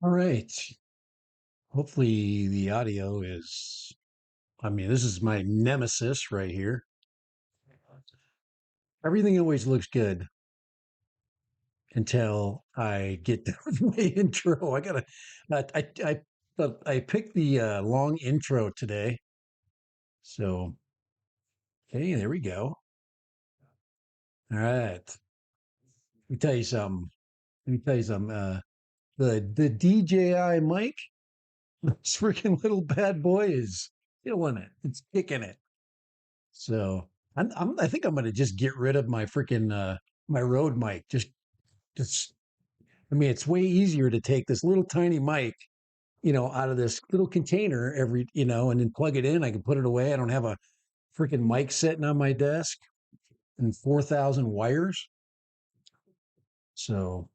All right. Hopefully the audio is, this is my nemesis right here. Everything always looks good until I get done with my intro. I picked the long intro today. So, hey, there we go. All right. Let me tell you something. Let me tell you something. The DJI mic, this freaking little bad boy is killing it. It's kicking it. So I think I'm gonna just get rid of my freaking my Rode mic. Just it's way easier to take this little tiny mic, out of this little container and then plug it in. I can put it away. I don't have a freaking mic sitting on my desk and 4,000 wires. So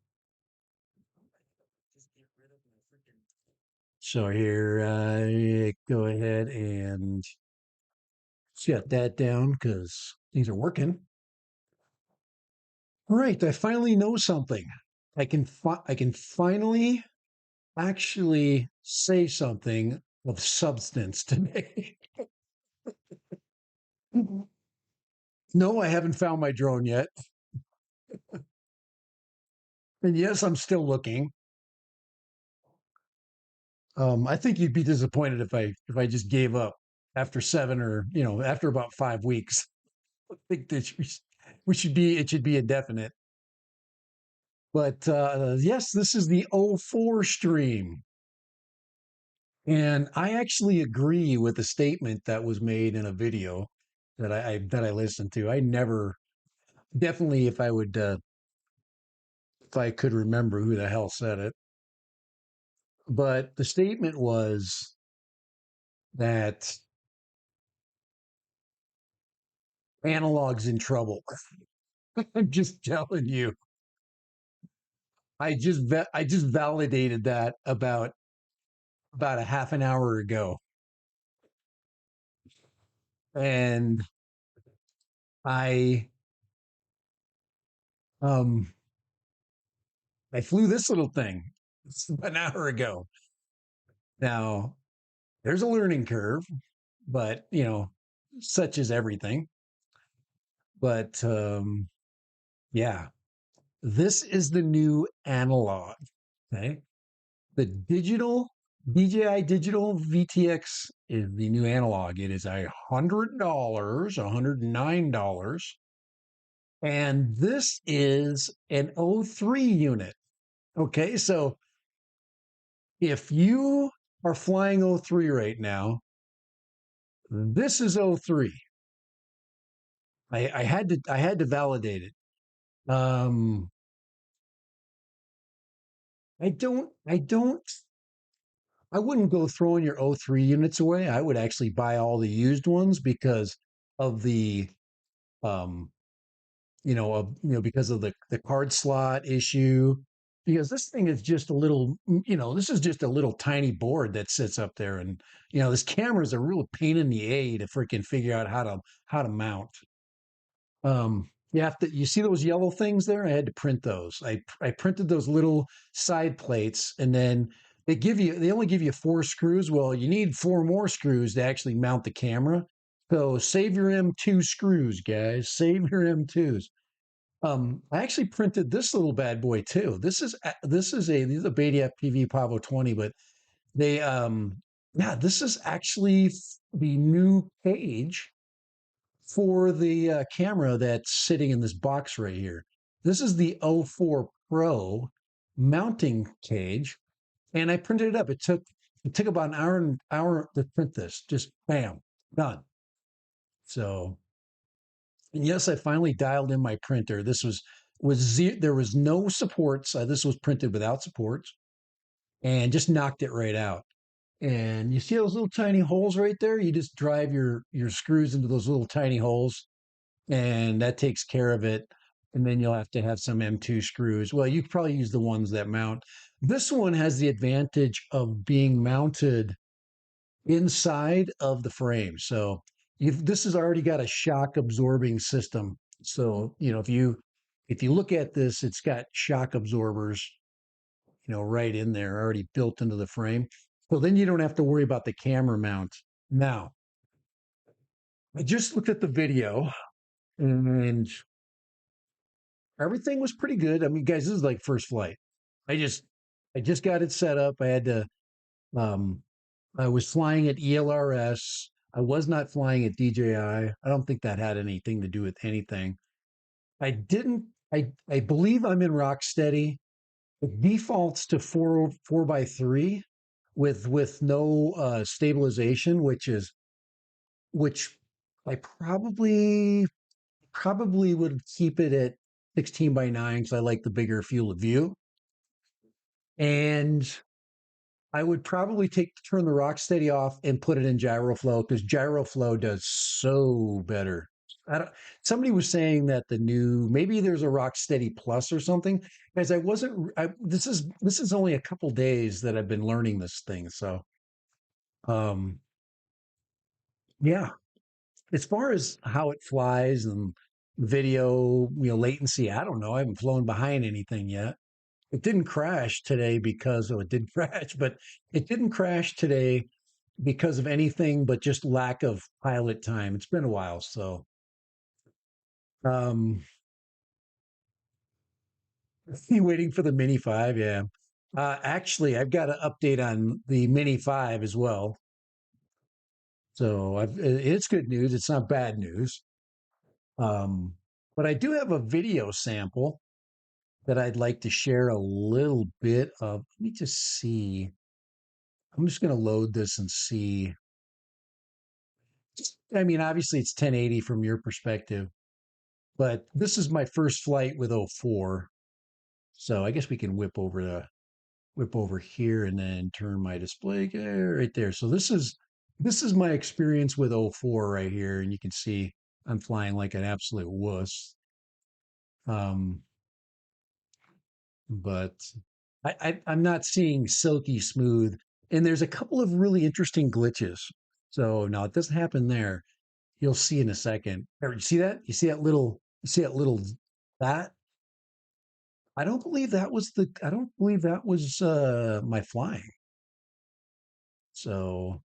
here, go ahead and shut that down because things are working. All right, I finally know something. I can finally actually say something of substance today. No, I haven't found my drone yet. And yes, I'm still looking. I think you'd be disappointed if I just gave up after seven or after about 5 weeks. I think that we should be it should be indefinite. But yes, this is the O4 stream. And I actually agree with the statement that was made in a video that I listened to. I never definitely if I could remember who the hell said it, but the statement was that analog's in trouble. I'm just telling you. I just validated that about a half an hour ago, and I um I flew this little thing an hour ago. Now there's a learning curve, but such is everything. But yeah, this is the new analog. Okay. The digital DJI Digital VTX is the new analog. It is $100, $109. And this is an O3 unit. Okay. So if you are flying O3 right now, this is O3. I had to validate it. Um, I don't I wouldn't go throwing your O3 units away. I would actually buy all the used ones because of the um because of the card slot issue. Because this thing is just a little, this is just a little tiny board that sits up there, and this camera is a real pain in the a to freaking figure out how to mount. You see those yellow things there? I had to print those. I printed those little side plates, and then they only give you 4 screws. Well, you need 4 more screws to actually mount the camera. So save your M2 screws, guys. Save your M2s. I actually printed this little bad boy too. This is a Beta FPV Pavo 20, but they yeah, this is actually the new cage for the camera that's sitting in this box right here. This is the O4 Pro mounting cage, and I printed it up. It took about an hour to print this. Just bam, done. So, and yes, I finally dialed in my printer. There was no supports. This was printed without supports, and just knocked it right out. And you see those little tiny holes right there? You just drive your screws into those little tiny holes, and that takes care of it. And then you'll have to have some M2 screws. Well, you could probably use the ones that mount. This one has the advantage of being mounted inside of the frame. So this has already got a shock absorbing system. So, if you look at this, it's got shock absorbers right in there, already built into the frame. So then you don't have to worry about the camera mount. Now, I just looked at the video and everything was pretty good. I mean, guys, this is like first flight. I just I just got it set up. I had to um I was flying at ELRS. I was not flying at DJI. I don't think that had anything to do with anything. I didn't I believe I'm in Rocksteady. It defaults to four by three with no stabilization, which I probably would keep it at 16 by 9 because I like the bigger field of view. And I would probably turn the Rocksteady off and put it in Gyroflow because Gyroflow does so better. I don't, somebody was saying that the new maybe there's a Rocksteady Plus or something. Guys, I wasn't. This is only a couple days that I've been learning this thing. So um, yeah, as far as how it flies and video, latency, I don't know. I haven't flown behind anything yet. It didn't crash today because it did crash, but it didn't crash today because of anything but just lack of pilot time. It's been a while, so um waiting for the Mini 5, yeah. Actually, I've got an update on the Mini 5 as well. So it's good news. It's not bad news. Um, but I do have a video sample that I'd like to share a little bit of. Let me just see. I'm just going to load this and see. I mean, obviously it's 1080 from your perspective, but this is my first flight with O4. So I guess we can whip over here and then turn my display right there. So this is my experience with O4 right here, and you can see I'm flying like an absolute wuss. Um, but I'm not seeing silky smooth, and there's a couple of really interesting glitches. So now it doesn't happen there. You'll see in a second. You see that? You see that little that? I don't believe that was my flying. So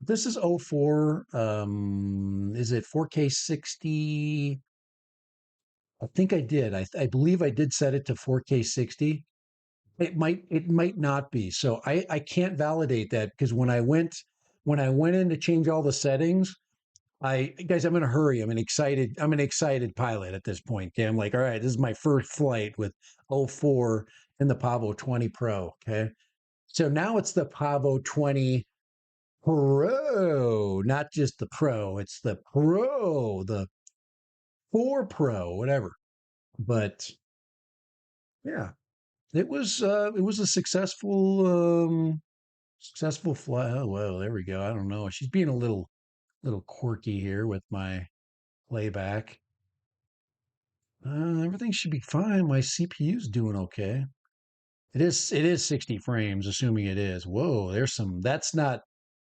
this is O4. Is it 4K 60? I think I did. I believe I did set it to 4K 60. It might not be. So I can't validate that because when I went in to change all the settings, guys, I'm in a hurry. I'm an excited pilot at this point. Okay. I'm like, all right, this is my first flight with O4 and the Pavo 20 Pro. Okay. So now it's the Pavo 20 Pro, not just the Pro. It's the Pro, the 4 Pro, whatever. But yeah, it was a successful flight. Oh well, there we go. I don't know. She's being a little quirky here with my playback. Everything should be fine. My CPU's doing okay. It is 60 frames, assuming it is. Whoa, that's not,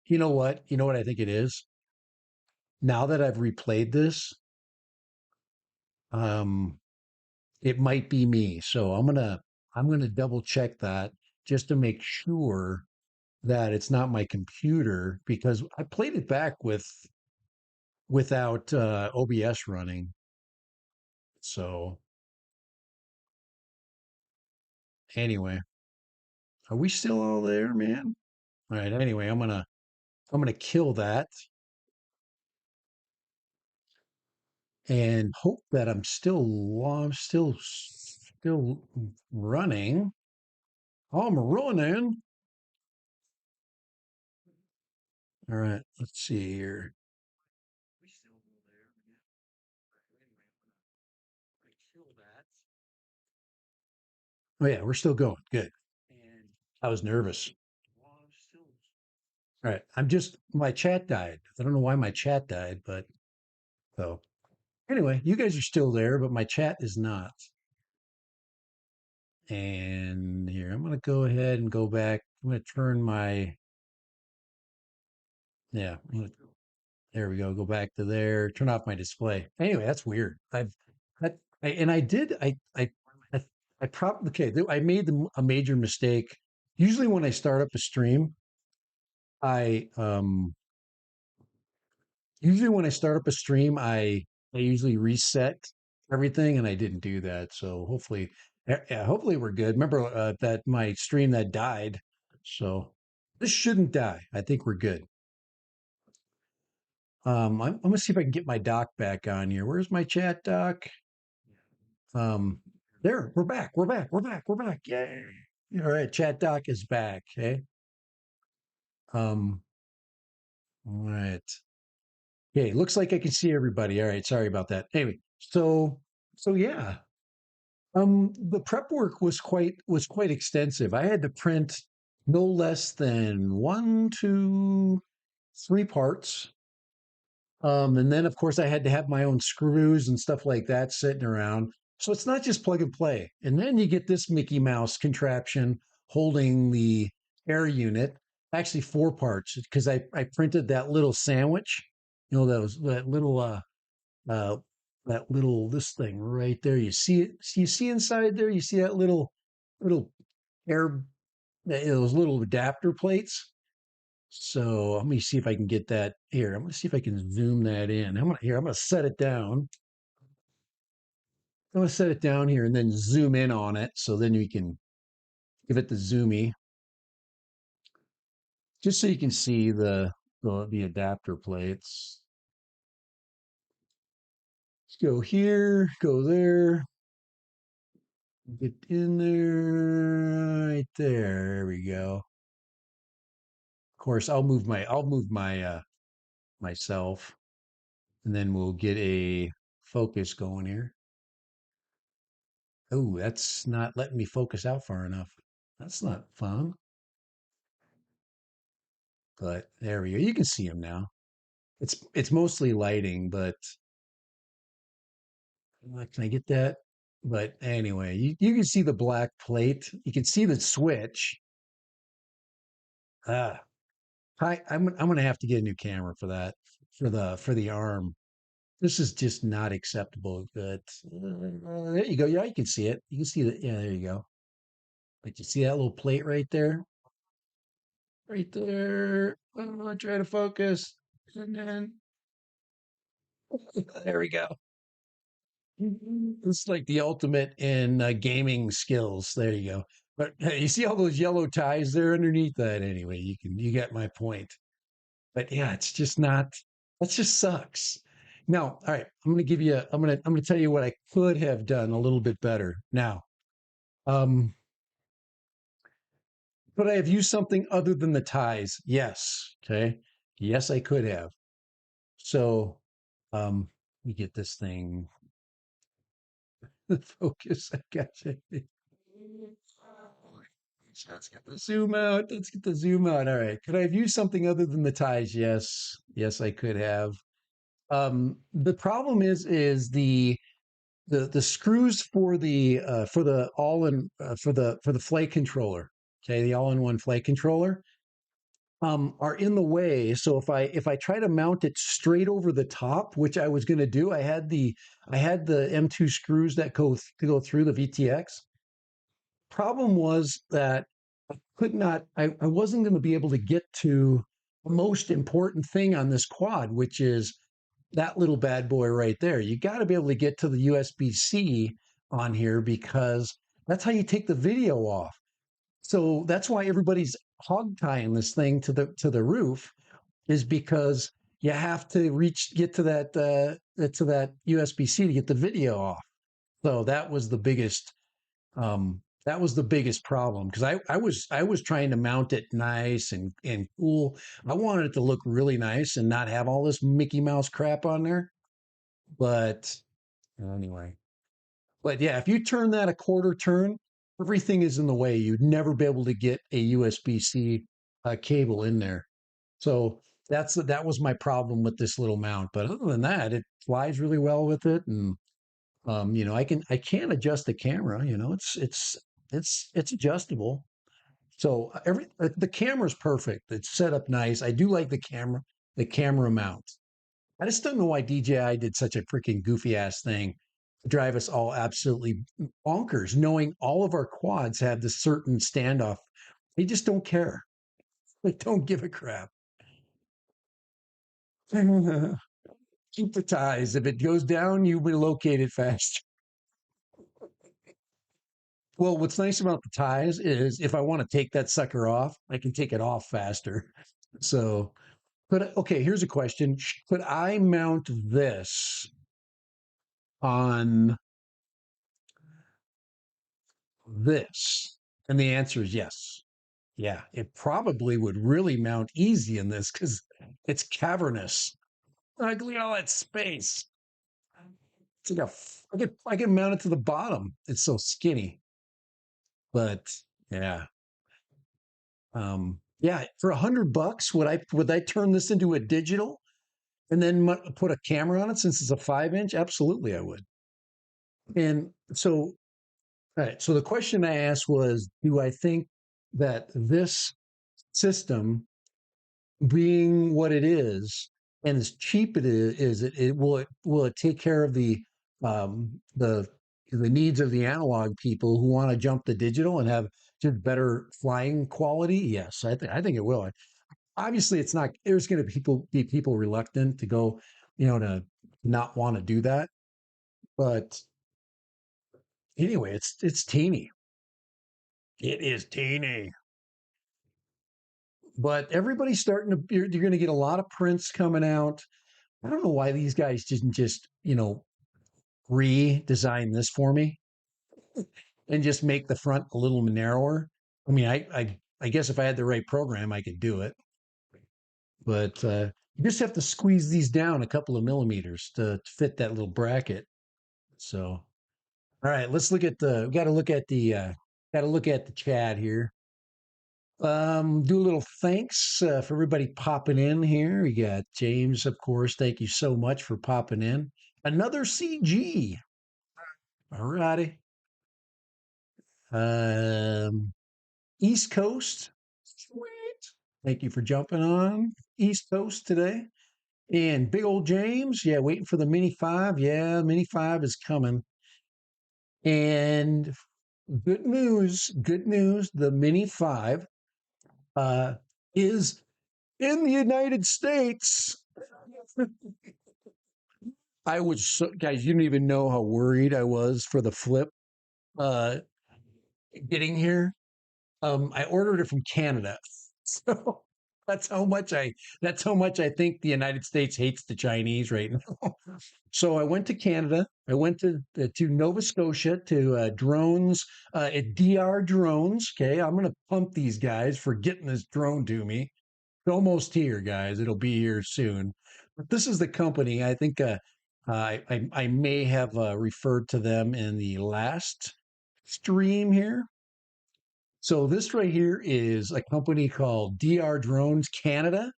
you know what? You know what I think it is? Now that I've replayed this, um, it might be me. So I'm gonna double check that just to make sure that it's not my computer because I played it back without OBS running. So anyway, are we still all there, man? All right. Anyway, I'm gonna kill that and hope that I'm still running. I'm running. All right. Let's see here. We still there. Anyway, I'm gonna kill that. Oh yeah, we're still going. Good. And I was nervous. All right. My chat died. I don't know why my chat died, but so anyway, you guys are still there, but my chat is not. And here, I'm going to go ahead and go back. I'm going to turn yeah, there we go. Go back to there, turn off my display. Anyway, that's weird. I, and I did, I I made a major mistake. Usually when I start up a stream, I usually when I start up a stream, I usually reset everything, and I didn't do that. So hopefully, yeah, hopefully we're good. Remember that my stream that died, so this shouldn't die. I think we're good. I'm gonna see if I can get my doc back on here. Where's my chat doc? Um, there, we're back. We're back. We're back. We're back. Yay! All right, chat doc is back. Okay. Um, all right. Okay, looks like I can see everybody. All right, sorry about that. Anyway, so yeah, the prep work was quite extensive. I had to print no less than one, two, three parts. And then of course I had to have my own screws and stuff like that sitting around. So it's not just plug and play. And then you get this Mickey Mouse contraption holding the air unit, actually four parts, because I printed that little sandwich, you know, uh that little this thing right there. You see it, you see inside there, you see that little air those little adapter plates. So let me see if I can get that here. I'm gonna see if I can zoom that in. I'm gonna set it down. I'm gonna set it down here and then zoom in on it so then we can give it the zoomy, just so you can see the adapter plates. Let's go here, go there, get in there, right there. There we go. Of course, I'll move my myself, and then we'll get a focus going here. Oh, that's not letting me focus out far enough. That's not fun. But there we go. You can see them now. It's mostly lighting, but can I get that? But anyway, you can see the black plate. You can see the switch. Ah, I'm gonna have to get a new camera for that for the arm. This is just not acceptable. But there you go. Yeah, you can see it. You can see that. Yeah, there you go. Like you see that little plate right there, right there. Oh, try to focus, and then there we go. It's like the ultimate in gaming skills. There you go. But hey, you see all those yellow ties there underneath that anyway. You get my point. But yeah, it's just not. That just sucks. Now, all right, I'm gonna tell you what I could have done a little bit better. Now, um, could I have used something other than the ties? Yes. Okay. Yes, I could have. So, let me get this thing focus. I got you. Let's get the zoom out. Let's get the zoom out. All right. Could I have used something other than the ties? Yes. Yes, I could have. The problem is the screws for the all in for the flight controller. Okay, the all-in-one flight controller are in the way. So if I try to mount it straight over the top, which I was going to do, I had the M2 screws that go through the VTX. Problem was that I wasn't going to be able to get to the most important thing on this quad, which is that little bad boy right there. You got to be able to get to the USB-C on here because that's how you take the video off. So that's why everybody's hog tying this thing to the roof, is because you have to get to that USB-C to get the video off. So that was the biggest problem because I was trying to mount it nice and cool. I wanted it to look really nice and not have all this Mickey Mouse crap on there. But anyway, but yeah, if you turn that a quarter turn, everything is in the way. You'd never be able to get a USB-C cable in there. So that was my problem with this little mount. But other than that, it flies really well with it, and you know, I can adjust the camera. You know, it's adjustable. So the camera's perfect. It's set up nice. I do like the camera mount. I just don't know why DJI did such a freaking goofy ass thing. drive us all absolutely bonkers, knowing all of our quads have this certain standoff. They just don't care. They don't give a crap. Keep the ties. If it goes down, you relocate it fast. Well, what's nice about the ties is if I want to take that sucker off, I can take it off faster. So, but okay, here's a question. Could I mount this on this? And the answer is yes. Yeah, it probably would really mount easy in this because it's cavernous. Like, look at all that space. It's like I can mount it to the bottom. It's so skinny. But yeah. Yeah, for $100, would I turn this into a digital and then put a camera on it since it's a 5 inch? Absolutely, I would. And so, all right. So the question I asked was, do I think that this system, being what it is and as cheap it will take care of um, the the needs of the analog people who want to jump to digital and have just better flying quality? Yes, I think it will. Obviously it's not, there's going to be people reluctant to go, to not want to do that, but anyway, it's teeny. It is teeny, but everybody's starting to, you're going to get a lot of prints coming out. I don't know why these guys didn't just redesign this for me and just make the front a little narrower. I mean, I guess if I had the right program I could do it, but you just have to squeeze these down a couple of millimeters to fit that little bracket. So, all right, let's look at the. We got to look at the. Got to look at the chat here. Do a little thanks for everybody popping in here. We got James, of course. Thank you so much for popping in. Another CG. All righty. Um, East Coast. Sweet. Thank you for jumping on East Coast today. And big old James. Yeah, waiting for the Mini 5. Yeah, Mini 5 is coming. And good news, good news. The Mini 5 uh, is in the United States. I was so, guys, you don't even know how worried I was for the flip uh, getting here. I ordered it from Canada, so that's how much I that's how much I think the United States hates the Chinese right now. So I went to Canada. I went to Nova Scotia to drones at DR Drones. Okay, I'm gonna pump these guys for getting this drone to me. It's almost here, guys. It'll be here soon. But this is the company. I think I may have referred to them in the last stream here. So this right here is a company called DR Drones Canada.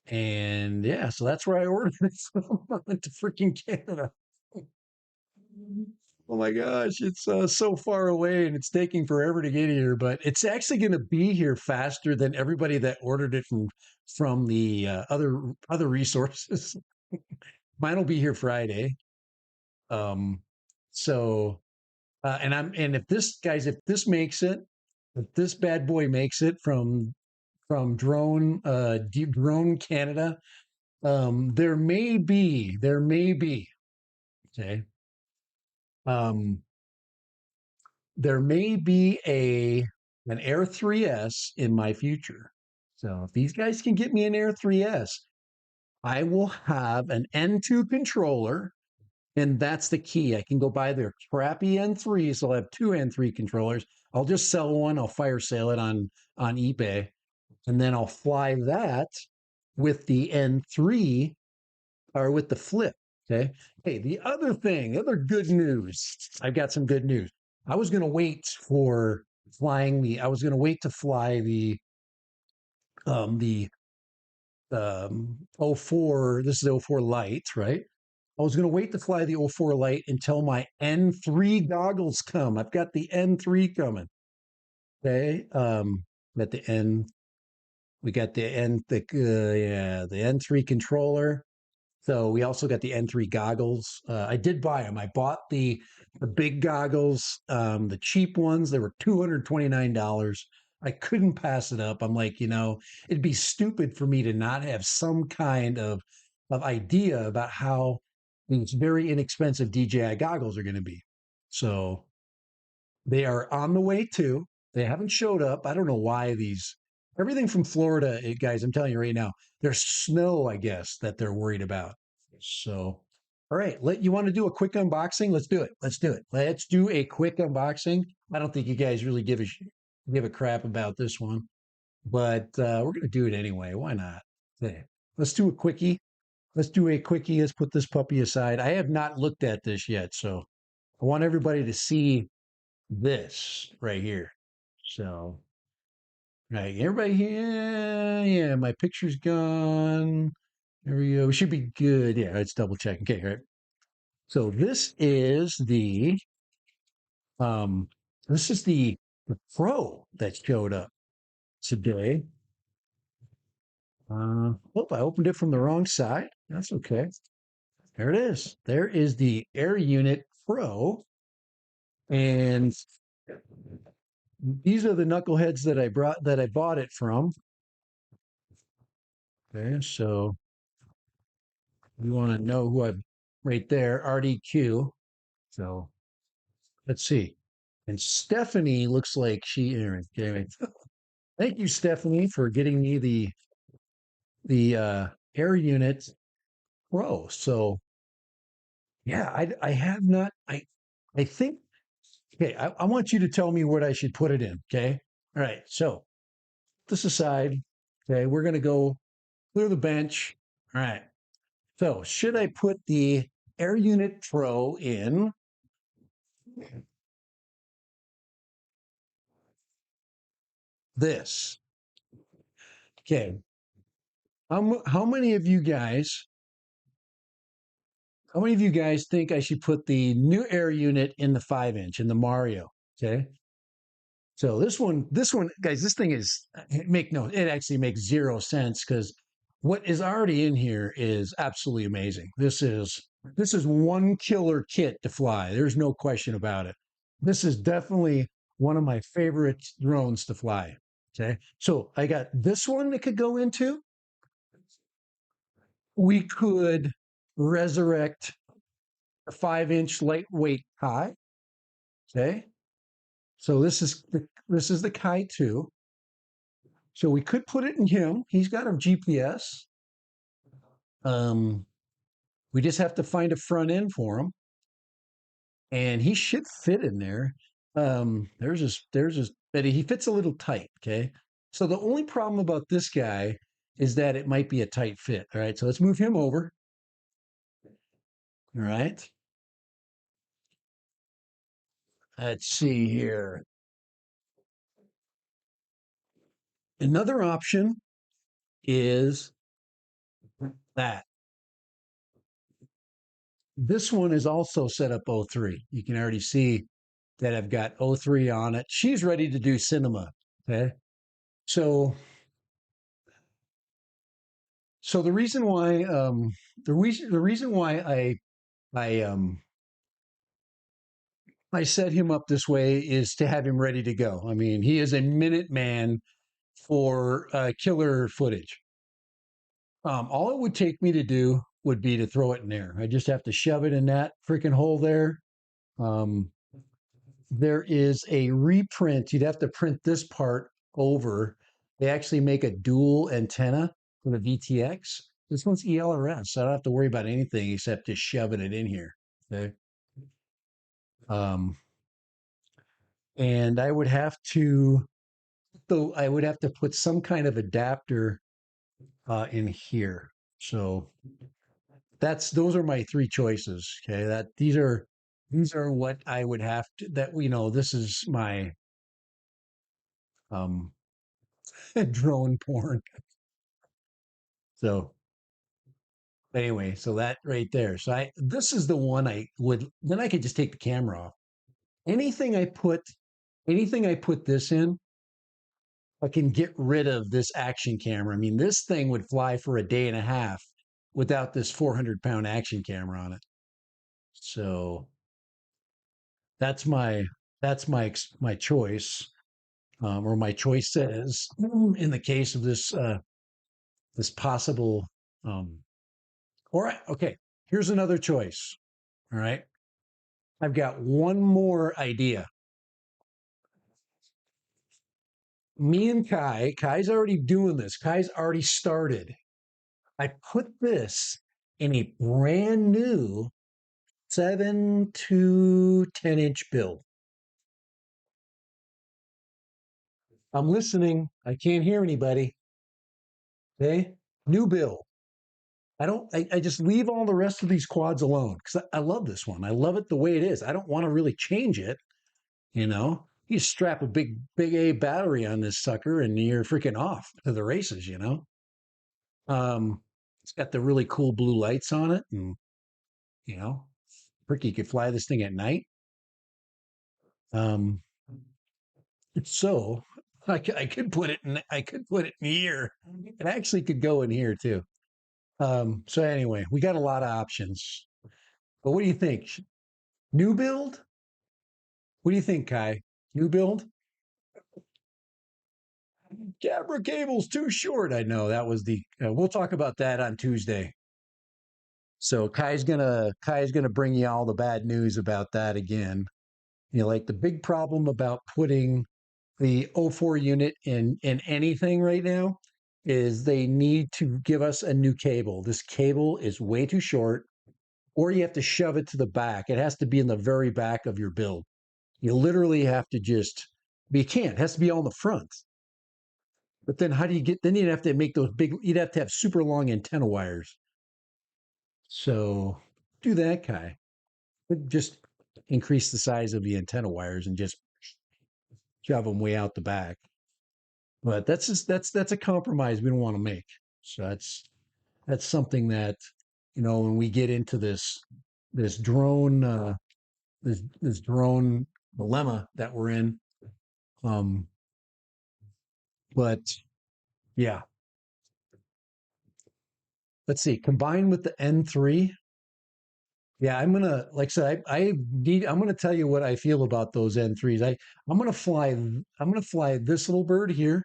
And yeah, so that's where I ordered it from. I went to freaking Canada. Oh my gosh, it's so far away and it's taking forever to get here, but it's actually going to be here faster than everybody that ordered it from the other resources. Mine will be here Friday. Um, so and if this makes it, if this bad boy makes it from Drone Canada, there may be okay, um, there may be an Air 3S in my future. So if these guys can get me an Air 3S, I will have an N2 controller, and that's the key. I can go buy their crappy N3, so I'll have two N3 controllers. I'll just sell one. I'll fire sale it on eBay, and then I'll fly that with the N3 or with the flip. Okay. Hey, the other good news. I've got some good news. I was going to wait for I was going to wait to fly the O4. This is O4 Lite, right? I was going to wait to fly the O4 Lite until my N3 goggles come. I've got the N3 coming. Okay. At the N, we got the N, the N3 controller. So we also got the N3 goggles. I did buy them. I bought the big goggles, the cheap ones. They were $229. I couldn't pass it up. I'm like, it'd be stupid for me to not have some kind of idea about how these very inexpensive DJI goggles are going to be. So they are on the way too. They haven't showed up. I don't know why these everything from Florida, guys. I'm telling you right now, there's snow, I guess, that they're worried about. So, all right, you want to do a quick unboxing? Let's do it. Let's do it. Let's do a quick unboxing. I don't think you guys really give a crap about this one, but we're gonna do it anyway. Why not? Okay. Let's do a quickie. Let's do a quickie. Let's put this puppy aside. I have not looked at this yet, so I want everybody to see this right here. So, right, everybody here, yeah, my picture's gone. There we go. We should be good. Yeah, let's double check. Okay, right. So um this is the Pro that showed up today. Oh, I opened it from the wrong side. That's okay. There it is. There is the Air Unit Pro, and these are the knuckleheads that I bought it from. Okay, so you want to know who I've right there, RDQ. So let's see. And Stephanie looks like she. Anyway, thank you, Stephanie, for getting me the Air Unit Pro. So yeah, I have not. I think. Okay, I want you to tell me what I should put it in. Okay. All right. So this aside. Okay, we're gonna go clear the bench. All right. So should I put the Air Unit Pro in this? Okay. How many of you guys? How many of you guys think I should put the new Air Unit in the 5-inch in the Mario? Okay. So this one, guys, this thing is it actually makes zero sense because what is already in here is absolutely amazing. This is one killer kit to fly. There's no question about it. This is definitely one of my favorite drones to fly. Okay. So I got this one that could go into. We could resurrect a 5-inch lightweight Kai. Okay. So this is the Kai 2. So we could put it in him. He's got a GPS. Um, we just have to find a front end for him, and he should fit in there. But he fits a little tight. Okay. So the only problem about this guy is that it might be a tight fit. All right. So let's move him over. All right. Let's see here. Another option is that this one is also set up O3. You can already see that I've got O3 on it. She's ready to do cinema. Okay. So so the reason why I set him up this way is to have him ready to go. I mean, he is a minute man for killer footage. All it would take me to do would be to throw it in there. I just have to shove it in that freaking hole there. Um, there is a reprint. You'd have to print this part over. They actually make a dual antenna for the VTX. This one's ELRS, so I don't have to worry about anything except just shoving it in here. Okay. Um, and I would have to put some kind of adapter in here. So those are my three choices. Okay, these are what I would have to. This is my um, drone porn. So anyway, so that right there. So this is the one then I could just take the camera off. Anything I put anything I put this in, I can get rid of this action camera. I mean, this thing would fly for a day and a half without this 400-pound action camera on it. So that's my choice, or my choices in the case of this possible. Um, all right, okay. Here's another choice. All right, I've got one more idea. Me and Kai's already doing this. Kai's already started. I put this in a brand new 7 to 10 inch build. I'm listening. I can't hear anybody. Okay. New build. I just leave all the rest of these quads alone because I love this one. I love it the way it is. I don't want to really change it. You know, you strap a big A battery on this sucker and you're freaking off to the races, you know. It's got the really cool blue lights on it, and you know, you could fly this thing at night. Um, so I could put it in here. It actually could go in here too. So anyway, we got a lot of options. But what do you think? New build? What do you think, Kai? New build? Camera cable's too short. I know that was the. We'll talk about that on Tuesday. So Kai's gonna bring you all the bad news about that again. You know, like the big problem about putting the O4 unit in anything right now is they need to give us a new cable. This cable is way too short, or you have to shove it to the back. It has to be in the very back of your build. You literally have to just, but you can't. It has to be on the front. But then how do you get, then you'd have to make those big, you'd have to have super long antenna wires. So do that, Kai. Just increase the size of the antenna wires and just shove them way out the back. But that's a compromise we don't want to make. So that's something that, you know, when we get into this drone this drone dilemma that we're in. Um, but yeah, let's see. Combined with the N3, yeah, I'm gonna like I said, I'm gonna tell you what I feel about those N3s. I'm gonna fly this little bird here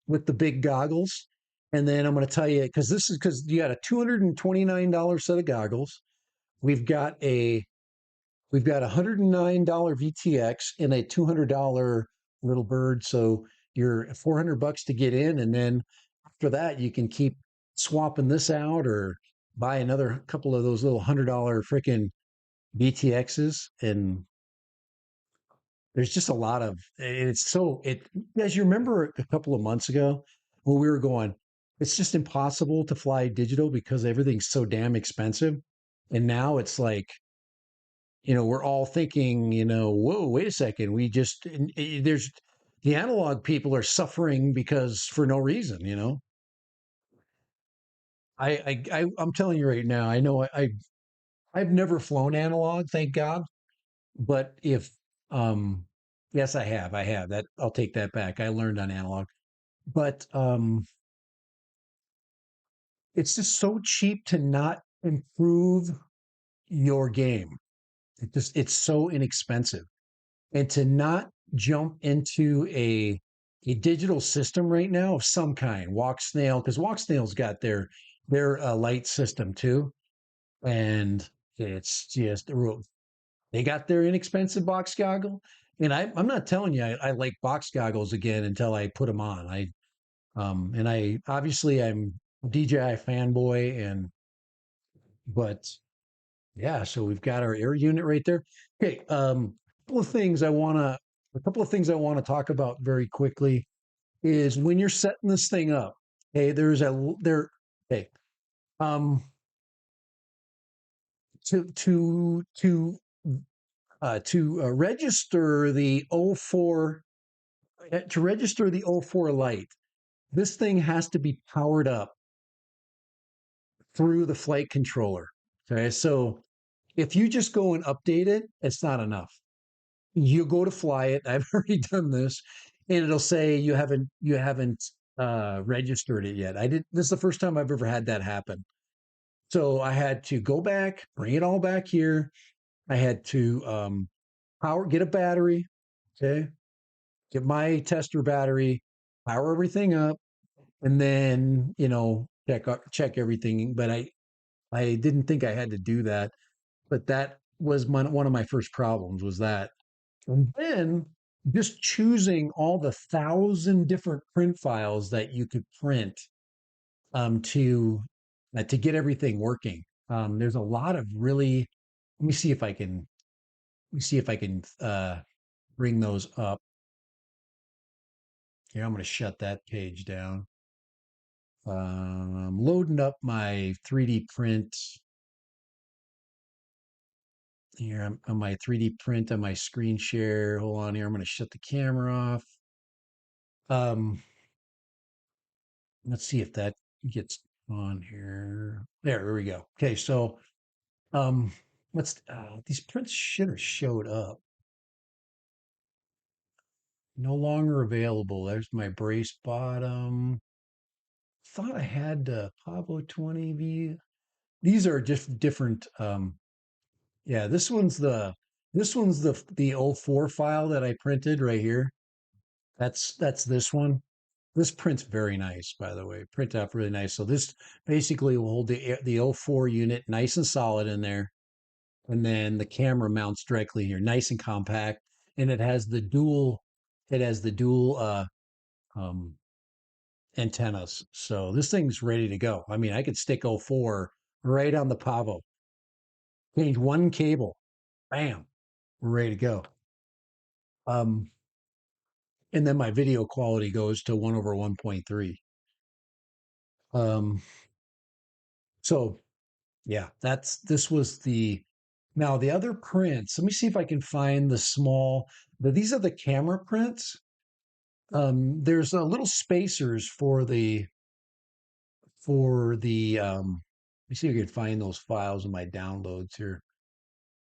with the big goggles, and then I'm gonna tell you because you got a $229 set of goggles. We've got a $109 VTX and a $200 little bird. So you're $400 to get in, and then after that you can keep swapping this out or buy another couple of those little $100 freaking VTXs. And there's just a lot of it's so it as you remember a couple of months ago when we were going, it's just impossible to fly digital because everything's so damn expensive. And now it's like, you know, we're all thinking, you know, whoa, wait a second. There's the analog people are suffering because for no reason, you know. I'm telling you right now, I know I've never flown analog, thank God. But if yes, I have that. I'll take that back. I learned on analog, but it's just so cheap to not improve your game. It's so inexpensive. And to not jump into a digital system right now of some kind, Walk Snail, because Walk Snail's got their light system too, and it's just they got their inexpensive box goggle. And I'm not telling you I like box goggles again until I put them on. I obviously I'm DJI fanboy, but yeah, so we've got our air unit right there. Okay, a couple of things I want to talk about very quickly is when you're setting this thing up. Okay, okay, um, to register the O4 to register the O4 Lite, this thing has to be powered up through the flight controller. Okay, so if you just go and update it, it's not enough. You go to fly it. I've already done this, and it'll say you haven't registered it yet. I did. This is the first time I've ever had that happen. So I had to go back, bring it all back here. I had to get a battery, okay, get my tester battery, power everything up, and then check everything. But I didn't think I had to do that. But that was one of my first problems was that. And then just choosing all the 1,000 different print files that you could print to get everything working. There's a lot of really. Let me see if I can. Let me see if I can bring those up. Here, I'm going to shut that page down. I'm loading up my 3D print. Here, I'm on my 3D print on my screen share. Hold on here. I'm going to shut the camera off. Um, let's see if that gets on here. There we go. Okay, so let's these prints should have showed up. No longer available. There's my brace bottom. Thought I had Pablo 20V. These are just different. Yeah, this one's the O4 file that I printed right here. That's this one. This print's very nice, by the way. Print out really nice. So this basically will hold the O4 unit nice and solid in there, and then the camera mounts directly here, nice and compact, and it has the dual um, antennas. So this thing's ready to go. I mean, I could stick O4 right on the Pavo, change one cable, bam, we're ready to go. Um, and then my video quality goes to 1/1.3. Um, so yeah, this was the now the other prints. Let me see if I can find the small. These are the camera prints. There's little spacers for the. Let me see if I can find those files in my downloads here.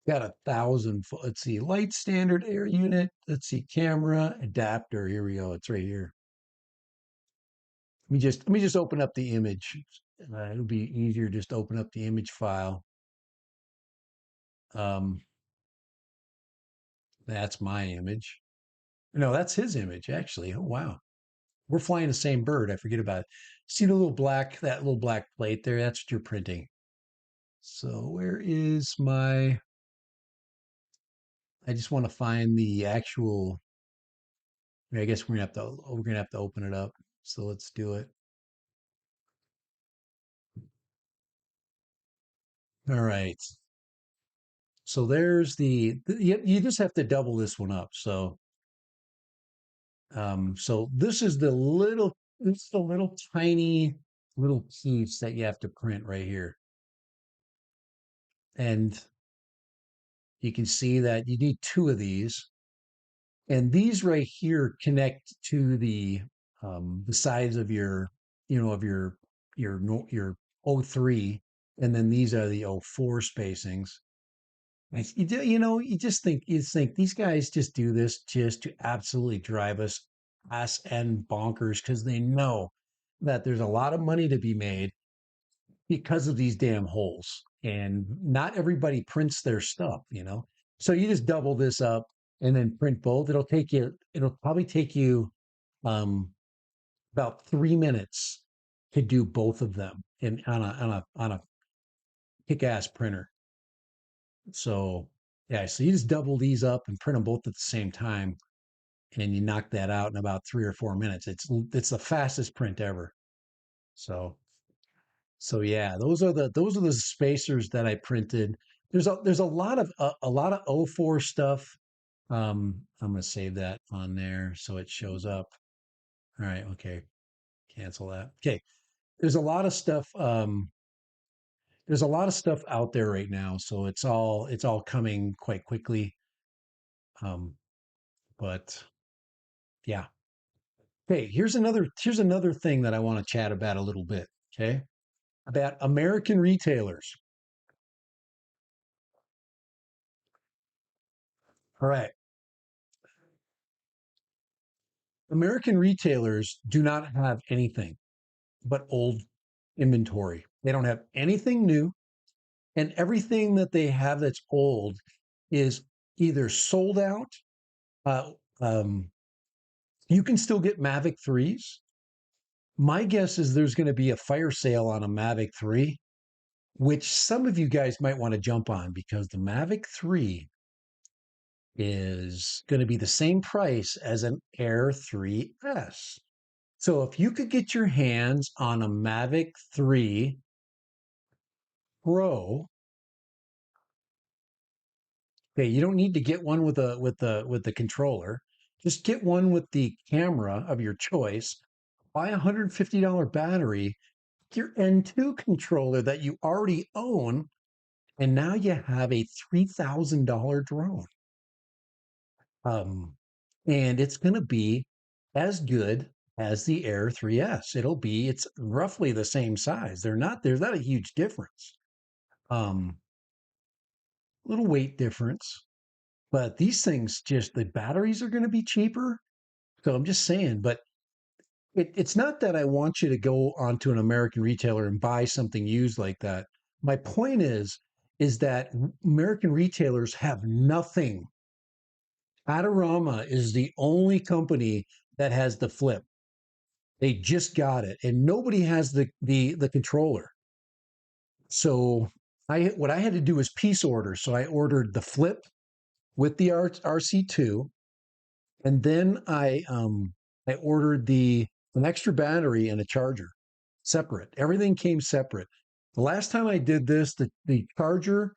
Got 1,000. Let's see, light standard air unit. Let's see, camera adapter. Here we go. It's right here. Let me just open up the image. It'll be easier just to open up the image file. Um, that's my image. No, that's his image actually. Oh wow, we're flying the same bird. I forget about it. See that little black plate there? That's what you're printing. So where is my? I just want to find the actual. I guess we're gonna have to open it up. So let's do it. All right. So there's you just have to double this one up. So this is the little tiny little piece that you have to print right here. And you can see that you need two of these. And these right here connect to the sides of your O3, and then these are the O4 spacings. You just think these guys just do this just to absolutely drive us ass and bonkers because they know that there's a lot of money to be made because of these damn holes. And not everybody prints their stuff. So you just double this up and then print both. It'll probably take you um, about 3 minutes to do both of them on a kick-ass printer. So yeah, so you just double these up and print them both at the same time, and you knock that out in about 3 or 4 minutes. It's the fastest print ever. So yeah, those are the spacers that I printed. There's a lot of O4 stuff. I'm gonna save that on there so it shows up. All right, okay, cancel that. Okay, there's a lot of stuff. There's a lot of stuff out there right now, so it's all coming quite quickly. Um, but yeah. Okay, here's another thing that I want to chat about a little bit. Okay, about American retailers. All right, American retailers do not have anything but old inventory. They don't have anything new, and everything that they have that's old is either sold out. Uh, um, you can still get Mavic 3s. My guess is there's going to be a fire sale on a Mavic 3, which some of you guys might want to jump on because the Mavic 3 is going to be the same price as an Air 3S. So if you could get your hands on a Mavic 3 Pro, okay, you don't need to get one with the controller. Just get one with the camera of your choice. Buy a $150 battery, your N2 controller that you already own, and now you have a $3,000 drone. And it's going to be as good as the Air 3S. It's roughly the same size. There's not a huge difference. Little weight difference, but these things the batteries are going to be cheaper. So I'm just saying, but it's not that I want you to go onto an American retailer and buy something used like that. My point is that American retailers have nothing. Adorama is the only company that has the flip. They just got it, and nobody has the controller. So what I had to do was piece order. So I ordered the flip with the RC2, and then I ordered an extra battery and a charger separate. Everything came separate. The last time I did this, the charger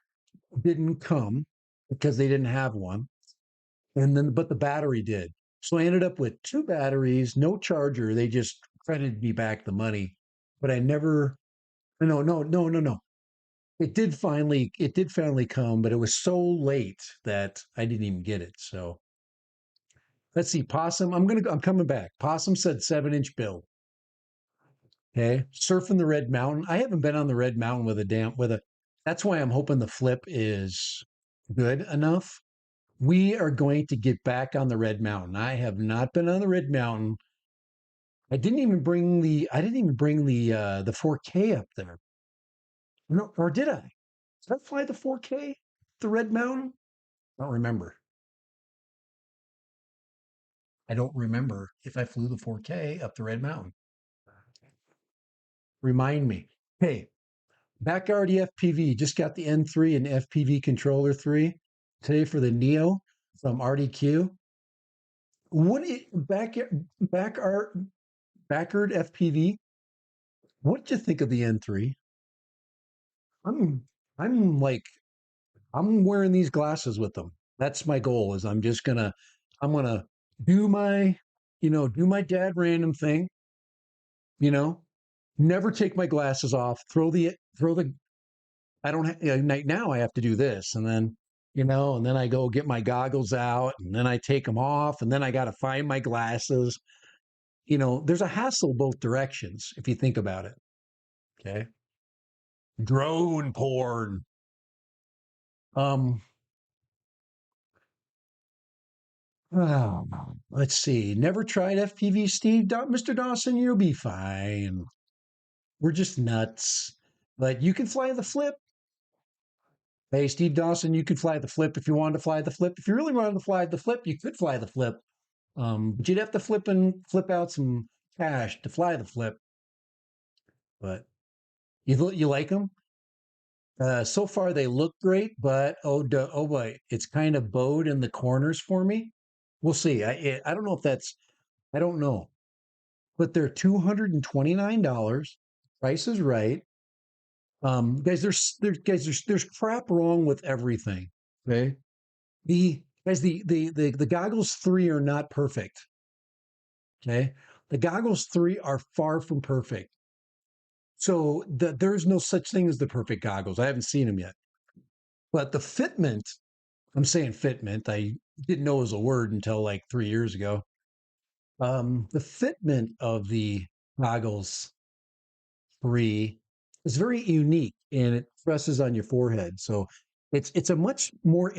didn't come because they didn't have one, but the battery did. So I ended up with two batteries, no charger. They just credited me back the money, but I never. No, no, no, no, no. It did finally come, but it was so late that I didn't even get it. So let's see, Possum. I'm coming back. Possum said 7-inch build. Okay. Surfing the Red Mountain. I haven't been on the Red Mountain that's why I'm hoping the flip is good enough. We are going to get back on the Red Mountain. I have not been on the Red Mountain. I didn't even bring the 4K up there. No, or did I? Did I fly the 4K? The Red Mountain? I don't remember. I don't remember if I flew the 4K up the Red Mountain. Remind me. Hey, Backyard FPV just got the N3 and FPV controller 3 today for the Neo from RDQ. What it, Backyard FPV? What did you think of the N3? I'm I'm like I'm wearing these glasses with them. That's my goal. Is I'm gonna do my dad random thing. You know, never take my glasses off. Throw the. I don't. Now I have to do this, and then I go get my goggles out, and then I take them off, and then I got to find my glasses. There's a hassle both directions if you think about it. Okay, drone porn. Um, Oh, let's see. Never tried FPV, Steve? Mr. Dawson, you'll be fine. We're just nuts. But you can fly the flip. Hey, Steve Dawson, you could fly the flip if you wanted to fly the flip. If you really wanted to fly the flip, you could fly the flip. But you'd have to flip out some cash to fly the flip. But you like them? So far they look great, but oh boy, it's kind of bowed in the corners for me. We'll see. I don't know if that's I don't know. But they're $229. Price is right. Guys, there's crap wrong with everything. Okay. The goggles 3 are not perfect. Okay. The goggles 3 are far from perfect. So there's no such thing as the perfect goggles. I haven't seen them yet. But the fitment, I'm saying fitment. I didn't know it was a word until like 3 years ago. The fitment of the goggles 3 is very unique and it presses on your forehead. So it's a much more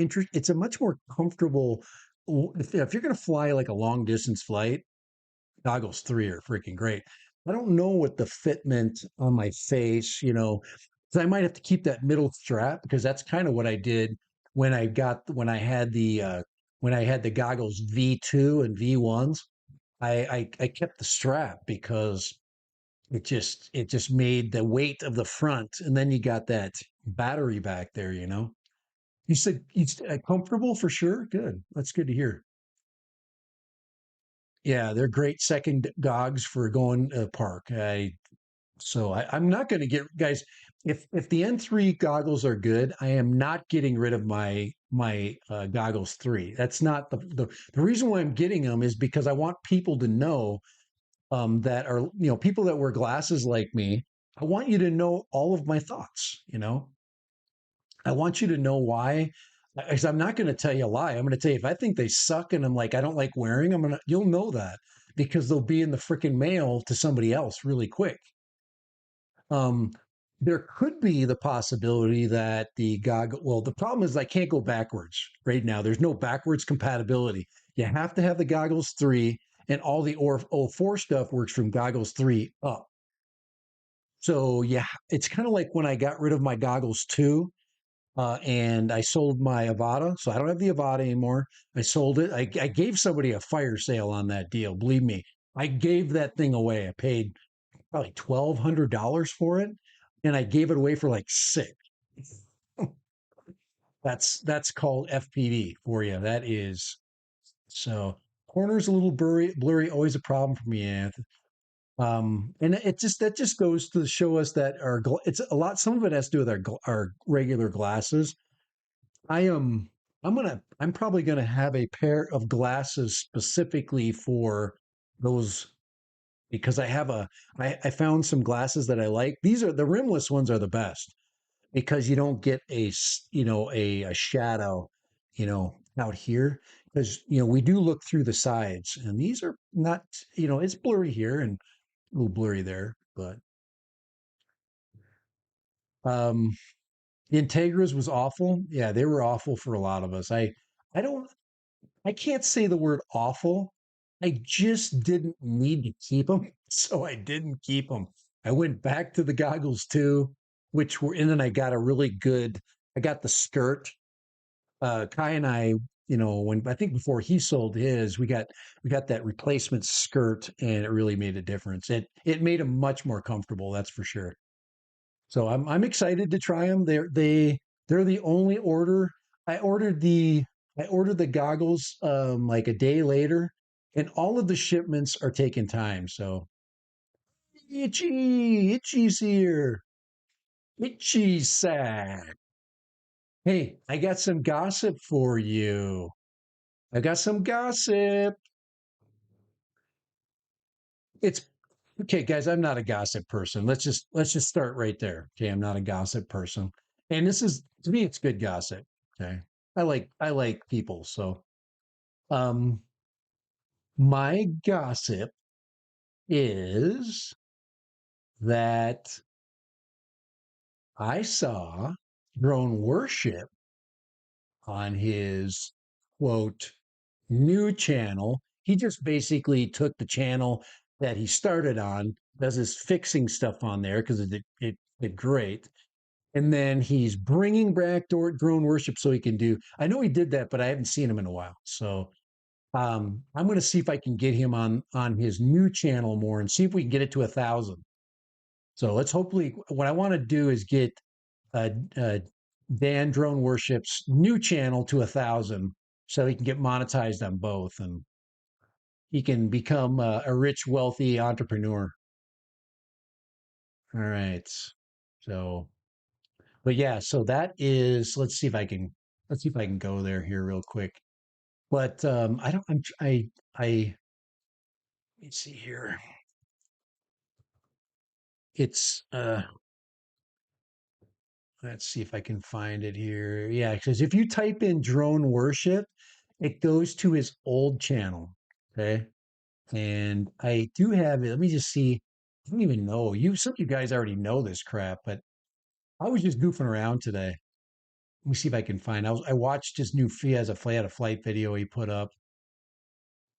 comfortable if you're going to fly like a long distance flight, goggles 3 are freaking great. I don't know what the fitment on my face, 'cause I might have to keep that middle strap because that's kind of what I did when I had the goggles V2 and V1s. I kept the strap because it just made the weight of the front, and then you got that battery back there. You said comfortable for sure. Good. That's good to hear. Yeah, they're great second gogs for going park. I'm not going to get guys. If the N3 goggles are good, I am not getting rid of my goggles three. That's not the reason why I'm getting them is because I want people to know that are people that wear glasses like me. I want you to know all of my thoughts. I want you to know why. Because I'm not going to tell you a lie. I'm going to tell you if I think they suck and I'm like I don't like wearing them. You'll know that because they'll be in the freaking mail to somebody else really quick. Um, there could be the possibility that the problem is I can't go backwards right now. There's no backwards compatibility. You have to have the goggles three, and all the O4 stuff works from goggles three up. So yeah, it's kind of like when I got rid of my goggles two, and I sold my Avata. So I don't have the Avata anymore. I sold it. I gave somebody a fire sale on that deal. Believe me, I gave that thing away. I paid probably $1,200 for it, and I gave it away for like six. That's called FPV for you. That is so. Corners a little blurry. Always a problem for me, Anthony. And it just that just goes to show us that it's a lot. Some of it has to do with our regular glasses. I am. I'm probably gonna have a pair of glasses specifically for those because I found some glasses that I like. These are the rimless ones are the best because you don't get a shadow, out here because we do look through the sides and these are not, it's blurry here and a little blurry there, but um the Integras was awful. Yeah, they were awful for a lot of us. I don't I can't say the word awful. I just didn't need to keep them, so I didn't keep them. I went back to the goggles too, and then I got a really good. I got the skirt. Kai and I, when I think before he sold his, we got that replacement skirt, and it really made a difference. It made him much more comfortable. That's for sure. So I'm excited to try them. They're the only order. I ordered the I ordered the goggles like a day later, and all of the shipments are taking time. So itchy's here, itchy sack. Hey, I got some gossip for you. I got some gossip. It's okay, guys. I'm not a gossip person. Let's just start right there. Okay, I'm not a gossip person, and this is to me, it's good gossip. Okay, I like people. So, um, my gossip is that I saw drone worship on his quote new channel. He just basically took the channel that he started on, does his fixing stuff on there because it did great. And then he's bringing back drone worship so he can do. I know he did that, but I haven't seen him in a while. So I'm going to see if I can get him on his new channel more and see if we can get it to 1,000. So let's hopefully. What I want to do is get uh, uh, Dan Drone Worship's new channel to 1,000, so he can get monetized on both, and he can become a rich, wealthy entrepreneur. All right. So, but yeah, so that is. Let's see if I can go there here real quick. But I don't. Let me see here. It's let's see if I can find it here. Yeah, because if you type in drone worship, it goes to his old channel. Okay. And I do have it. Let me just see. I don't even know. Some of you guys already know this crap, but I was just goofing around today. Let me see if I can find. I watched his new. He has a flight video he put up.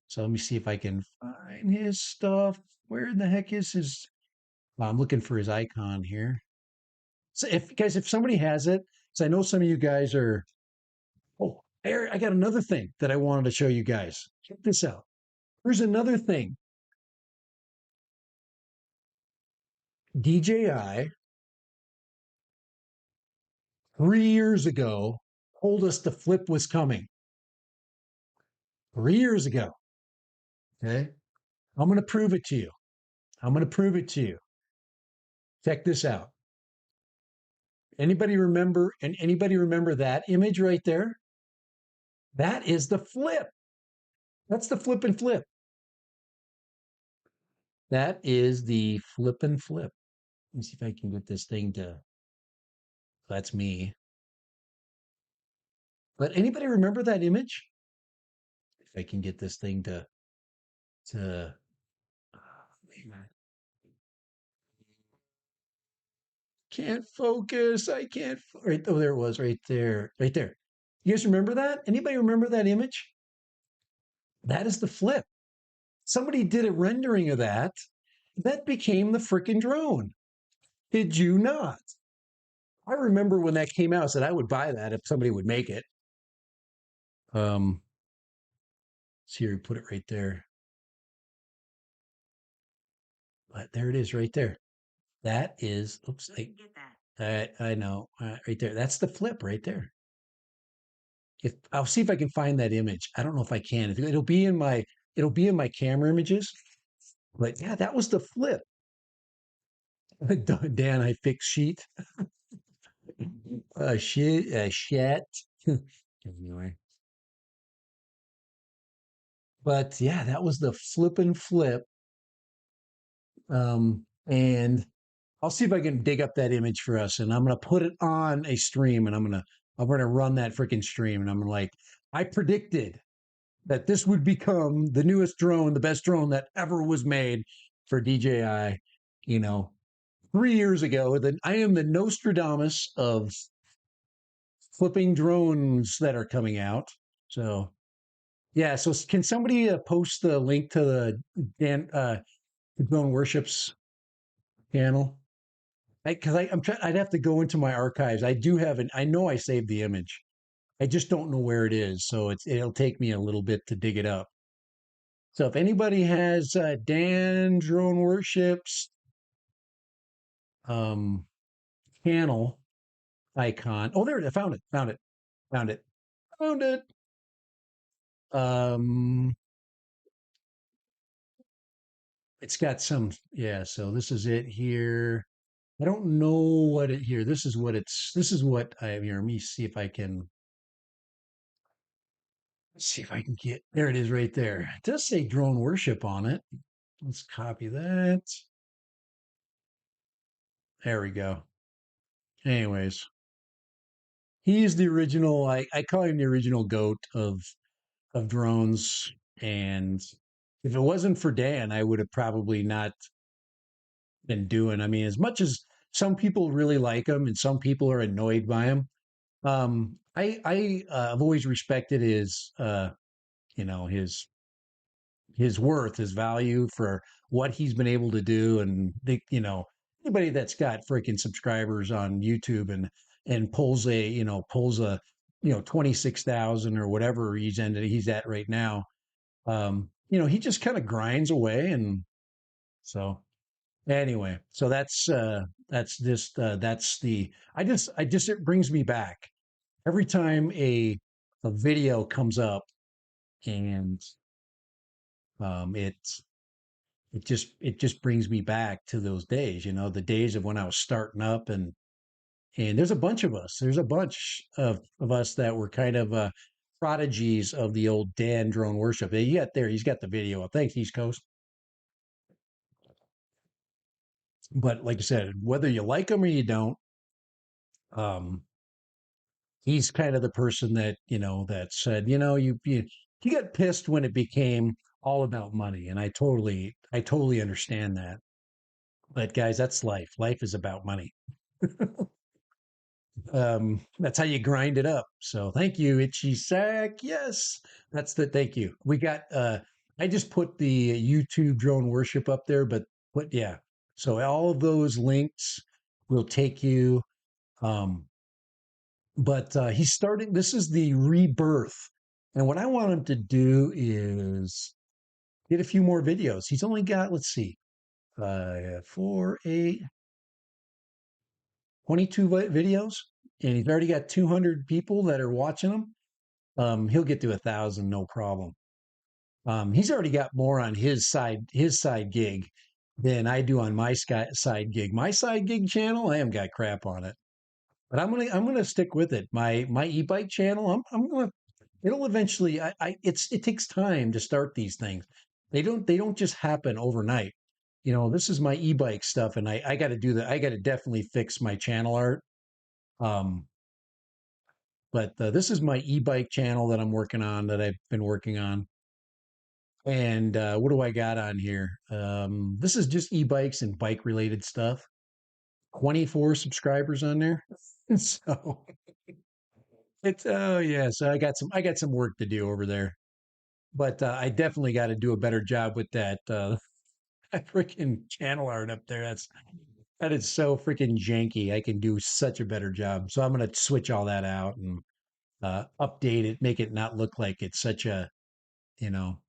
So let me see if I can find his stuff. Where in the heck is his? I'm looking for his icon here. So if guys, if somebody has it, so I know some of you guys are. Oh, I got another thing that I wanted to show you guys. Check this out. Here's another thing. DJI 3 years ago told us the flip was coming. 3 years ago. Okay. I'm going to prove it to you. I'm going to prove it to you. Check this out. Anybody remember that image right there? That is the flip. That's the flip and flip. That is the flip and flip. Let me see if I can get this thing to. That's me. But anybody remember that image? If I can get this thing to. Can't focus. I can't. Right. Oh, there it was. Right there. Right there. You guys remember that? Anybody remember that image? That is the flip. Somebody did a rendering of that. That became the freaking drone. Did you not? I remember when that came out, I said I would buy that if somebody would make it. See here, put it right there. But there it is, right there. That is. Oops. I know. Right there. That's the flip right there. If I'll see if I can find that image. I don't know if I can. It'll be in my camera images. But yeah, that was the flip. Dan, I fix sheet. Shit. Anyway, but yeah, that was the flip and flip. And I'll see if I can dig up that image for us, and I'm gonna put it on a stream, and I'm gonna run that freaking stream, and I'm like, I predicted that this would become the newest drone, the best drone that ever was made for DJI. You know, 3 years ago, that I am the Nostradamus of flipping drones that are coming out. So yeah, so can somebody post the link to the Dan Drone Worships channel? Because I'm trying. I'd have to go into my archives. I do have an. I know I saved the image. I just don't know where it is, so it'll take me a little bit to dig it up. So if anybody has Dan Drone Worships um, channel icon, oh there it is. I found it. Found it. Found it. Found it. Um, it's got some. Yeah. So this is it here. I don't know what it here. This is what it's. This is what I have here. Let me see if I can. Let's see if I can get. There it is, right there. It does say drone worship on it. Let's copy that. There we go. Anyways, he's the original. I call him the original goat of drones. And if it wasn't for Dan, I would have probably not been doing. I mean, as much as some people really like him and some people are annoyed by him, I've always respected his his worth, his value for what he's been able to do. And anybody that's got freaking subscribers on YouTube and pulls a 26,000 or whatever he's at right now. He just kind of grinds away. And so anyway, so that's the I just it brings me back every time a video comes up. And it just brings me back to those days, the days of when I was starting up. And there's a bunch of us. There's a bunch of us that were kind of prodigies of the old Dan Drone Worship. He's got the video up. Thanks, East Coast. But like I said, whether you like him or you don't, um, he's kind of the person that that said, you got pissed when it became all about money. And I totally understand that. But guys, that's life. Life is about money. That's how you grind it up. So thank you, Itchy Sack. Yes, thank you. We got I just put the YouTube drone worship up there, but yeah. So all of those links will take you. Um, but he's starting. This is the rebirth, and what I want him to do is get a few more videos. He's only got, let's see, 4, 8, 22 videos, and he's already got 200 people that are watching him. He'll get to 1,000, no problem. He's already got more on his side gig than I do on my side gig. My side gig channel, I haven't got crap on it, but I'm gonna stick with it. My e-bike channel, I'm gonna it'll eventually. It takes time to start these things. They don't just happen overnight. This is my e-bike stuff, and I got to do that. I got to definitely fix my channel art. Um, but this is my e-bike channel that I'm working on, that I've been working on. And what do I got on here? This is just e-bikes and bike related stuff. 24 subscribers on there. So it's oh yeah. So I got some work to do over there. But I definitely got to do a better job with that freaking channel art up there. That is so freaking janky. I can do such a better job. So I'm gonna switch all that out and update it, make it not look like it's such a you know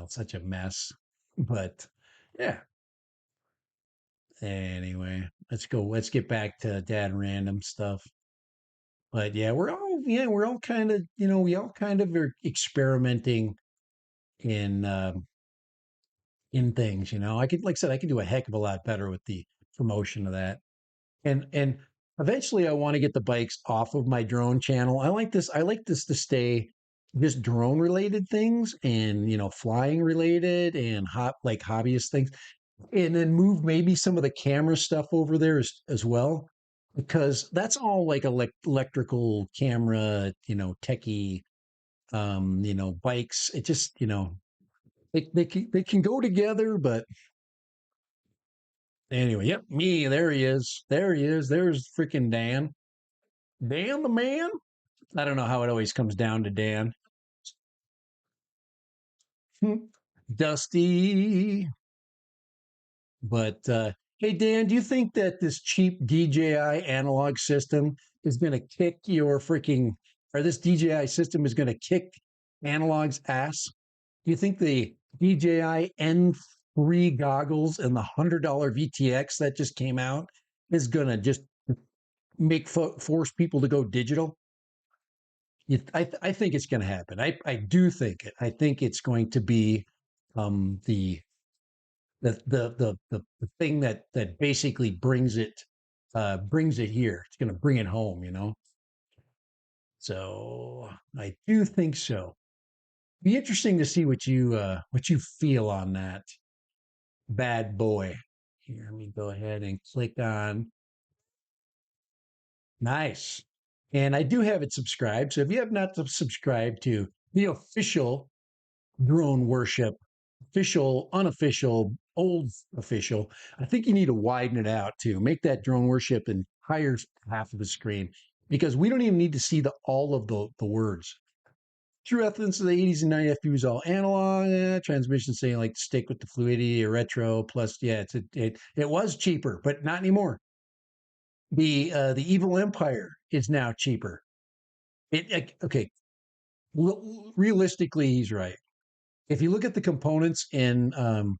such a mess. But yeah. Anyway, let's go. Let's get back to dad random stuff. But yeah, we're all kind of we all kind of are experimenting in in things. I could, like I said, I could do a heck of a lot better with the promotion of that. And eventually I want to get the bikes off of my drone channel. I like this to stay just drone related things, and flying related, and like hobbyist things, and then move maybe some of the camera stuff over there as well, because that's all like electrical camera, techie, bikes. It just, they can go together. But anyway, yep, me, there he is. There he is. There's freaking Dan. Dan the man. I don't know how it always comes down to Dan. Dusty. But hey, Dan, do you think that this cheap DJI analog system is going to kick your freaking, or this DJI system is going to kick analog's ass? Do you think the DJI N3 goggles and the $100 VTX that just came out is going to just force people to go digital? I think it's going to happen. I do think it. I think it's going to be the the thing that basically brings it here. It's going to bring it home. So I do think so. Be interesting to see what you feel on that bad boy. Here, let me go ahead and click on nice. And I do have it subscribed. So if you have not subscribed to the official drone worship, official, unofficial, old official, I think you need to widen it out too. Make that drone worship and higher half of the screen, because we don't even need to see all of the words. True essence of the 80s and 90s FPV was all analog. Transmission saying like stick with the fluidity or retro. Plus, yeah, it was cheaper, but not anymore. The Evil Empire is now cheaper. Okay. Realistically, he's right. If you look at the components in the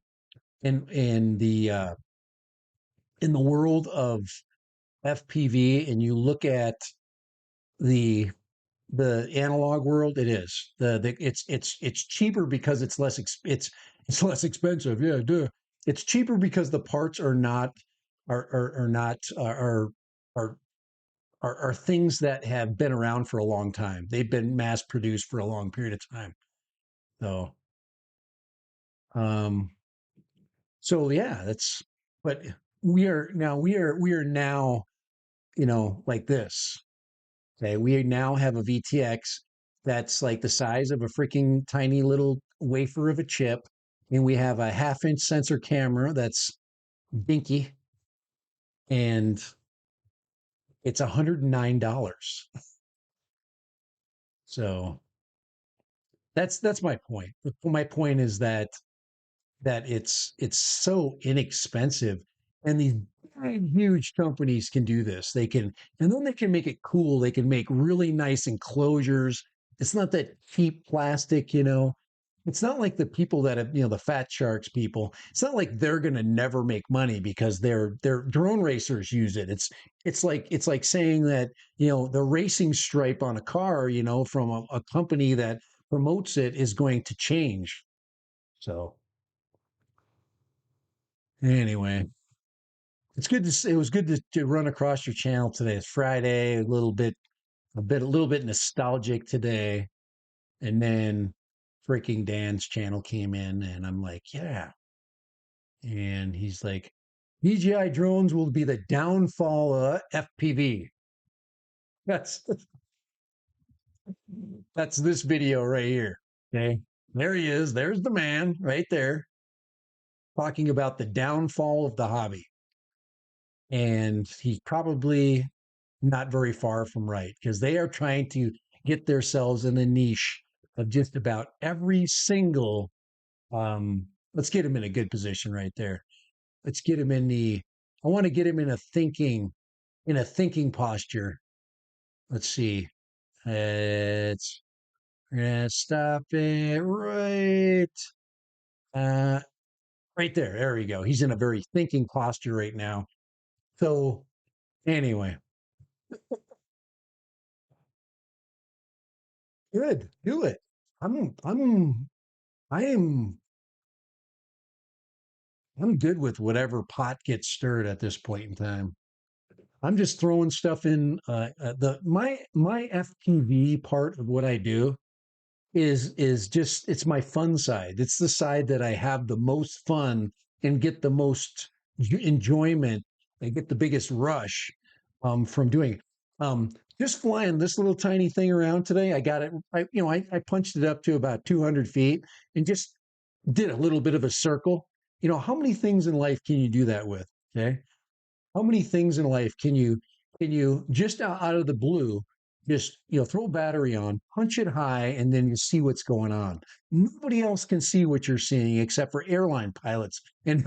world of FPV, and you look at the analog world, it is it's cheaper because it's less expensive. Yeah, duh. It's cheaper because the parts are not are not are are things that have been around for a long time. They've been mass produced for a long period of time. So um yeah, that's but we are now like this. Okay, we now have a VTX that's like the size of a freaking tiny little wafer of a chip, and we have a half-inch sensor camera that's dinky, and it's $109. So That's my point. My point is that it's so inexpensive, and these big, huge companies can do this. They can, and then they can make it cool. They can make really nice enclosures. It's not that cheap plastic, you know. It's not like the people that have, you know, the fat sharks people. It's not like they're going to never make money because their drone racers use it. It's like saying that, you know, the racing stripe on a car, you know, from a company that promotes it is going to change. So anyway, it was good to run across your channel today. It's Friday, a little bit nostalgic today. And then freaking Dan's channel came in, and I'm like, yeah. And he's like, DJI drones will be the downfall of FPV. That's that's this video right here. Okay. There he is. There's the man right there talking about the downfall of the hobby. And he's probably not very far from right because they are trying to get themselves in the niche of just about every single let's get him in a good position right there. Let's get him in the I want to get him in a thinking posture. Let's see. It's We're gonna stop it uh right there. There we go. He's in a very thinking posture right now. So anyway, good. Do it. I'm I am I'm good with whatever pot gets stirred at this point in time. I'm just throwing stuff in. The my FPV part of what I do is just it's my fun side. It's the side that I have the most fun and get the most enjoyment. I get the biggest rush from doing it. Just flying this little tiny thing around today. I got it. I punched it up to about 200 feet and just did a little bit of a circle. You know, how many things in life can you do that with? Okay. How many things in life can you just out of the blue just throw a battery on, punch it high, and then you see what's going on? Nobody else can see what you're seeing except for airline pilots and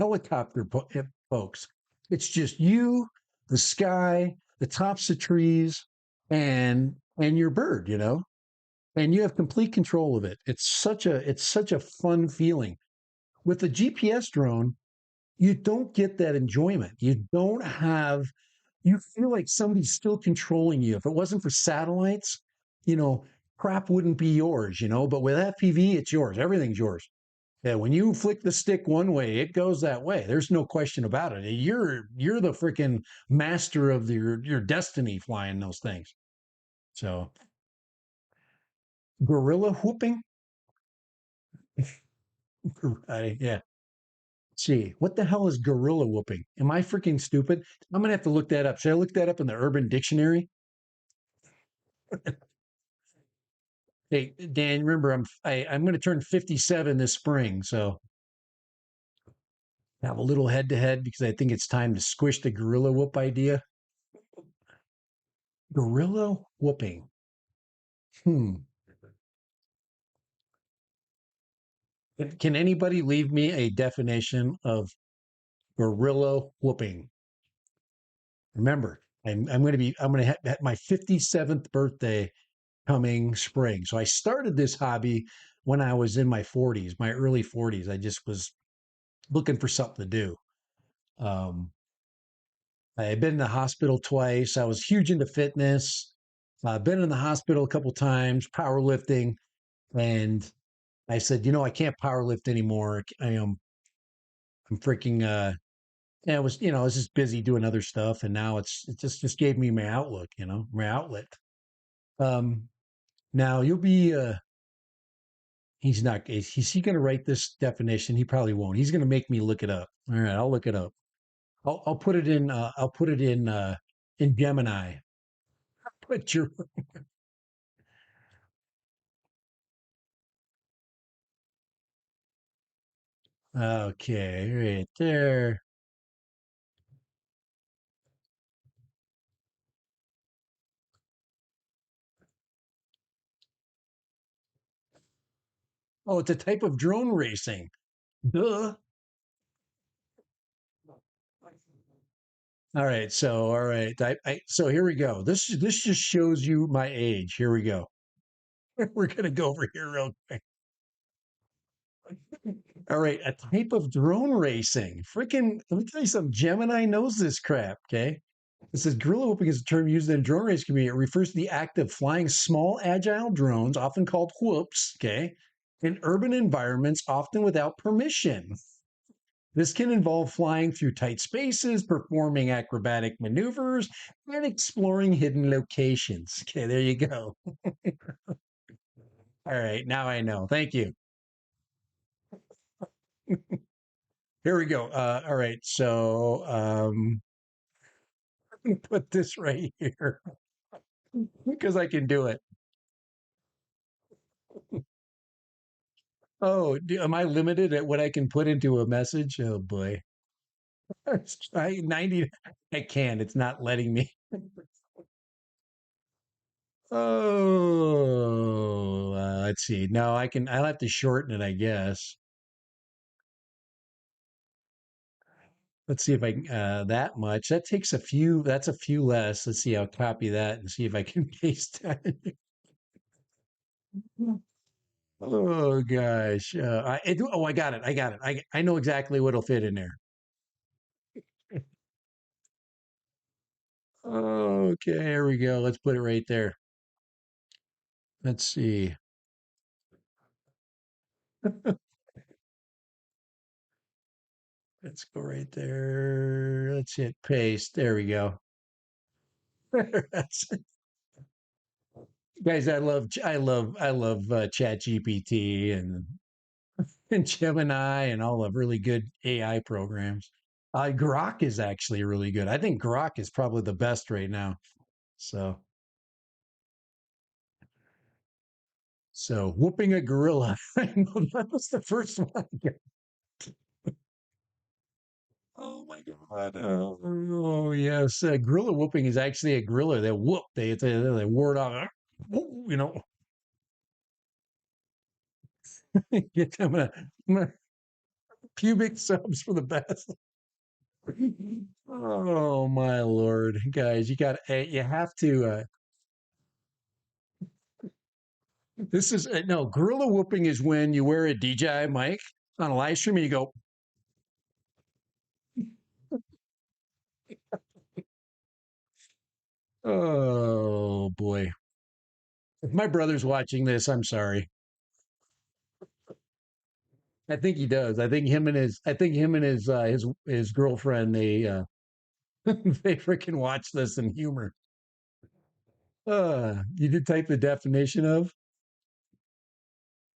folks. It's just you, the sky, the tops of trees, and your bird. And you have complete control of it. It's such a fun feeling. With a GPS drone, you don't get that enjoyment. You feel like somebody's still controlling you. If it wasn't for satellites, you know, crap wouldn't be yours, but with FPV, it's yours. Everything's yours. Yeah, when you flick the stick one way, it goes that way. There's no question about it. You're the freaking master of your destiny flying those things. So gorilla whooping? Yeah. See, what the hell is gorilla whooping? Am I freaking stupid? I'm gonna have to look that up. Should I look that up in the Urban Dictionary? Hey, Dan, remember I'm going to turn 57 this spring, so I have a little head to head because I think it's time to squish the gorilla whoop idea. Gorilla whooping. Hmm. Can anybody leave me a definition of gorilla whooping? Remember, I'm going to have my 57th birthday coming spring. So I started this hobby when I was in my 40s, my early 40s. I just was looking for something to do. Um, I've been in the hospital twice. I was huge into fitness. I've been in the hospital a couple times, powerlifting, and I said, I can't powerlift anymore. I'm freaking. I was, I was just busy doing other stuff, and now it just gave me my outlook, my outlet. Um, Now you'll be. He's not. Is he going to write this definition? He probably won't. He's going to make me look it up. All right, I'll look it up. I'll put it in. I'll put it in Gemini. Put your Okay, right there. Oh, it's a type of drone racing. Duh. All right. So here we go. This just shows you my age. Here we go. We're gonna go over here real quick. All right, a type of drone racing. Freaking, let me tell you something. Gemini knows this crap. Okay. It says gorilla whooping is a term used in the drone race community. It refers to the act of flying small, agile drones, often called whoops, okay, in urban environments, often without permission. This can involve flying through tight spaces, performing acrobatic maneuvers, and exploring hidden locations. Okay, there you go. All right, now I know. Thank you. Here we go. All right, so put this right here because I can do it. Oh, am I limited at what I can put into a message? Oh boy. I 90 I can't. It's not letting me. Oh, let's see. No, I can. I'll have to shorten it, I guess. Let's see if I can. That much. That takes a few. That's a few less. Let's see. I'll copy that and see if I can paste that. Oh gosh. Oh, I got it. I got it. I know exactly what'll fit in there. Okay, here we go. Let's put it right there. Let's see. Let's go right there. Let's hit paste. There we go. Guys, I love Chat GPT and Gemini and all the really good AI programs. Grok is actually really good. I think Grok is probably the best right now. So so whooping a gorilla. I know that was the first one. Oh my God. Oh, yes. Gorilla whooping is actually a gorilla. They whoop. They ward off. You know, get them a pubic subs for the best. Oh my Lord, guys, you have to. This is no gorilla whooping is when you wear a DJI mic on a live stream and you go, oh boy. If my brother's watching this, I'm sorry. I think he does. I think him and his girlfriend they freaking watch this in humor. You did type the definition of.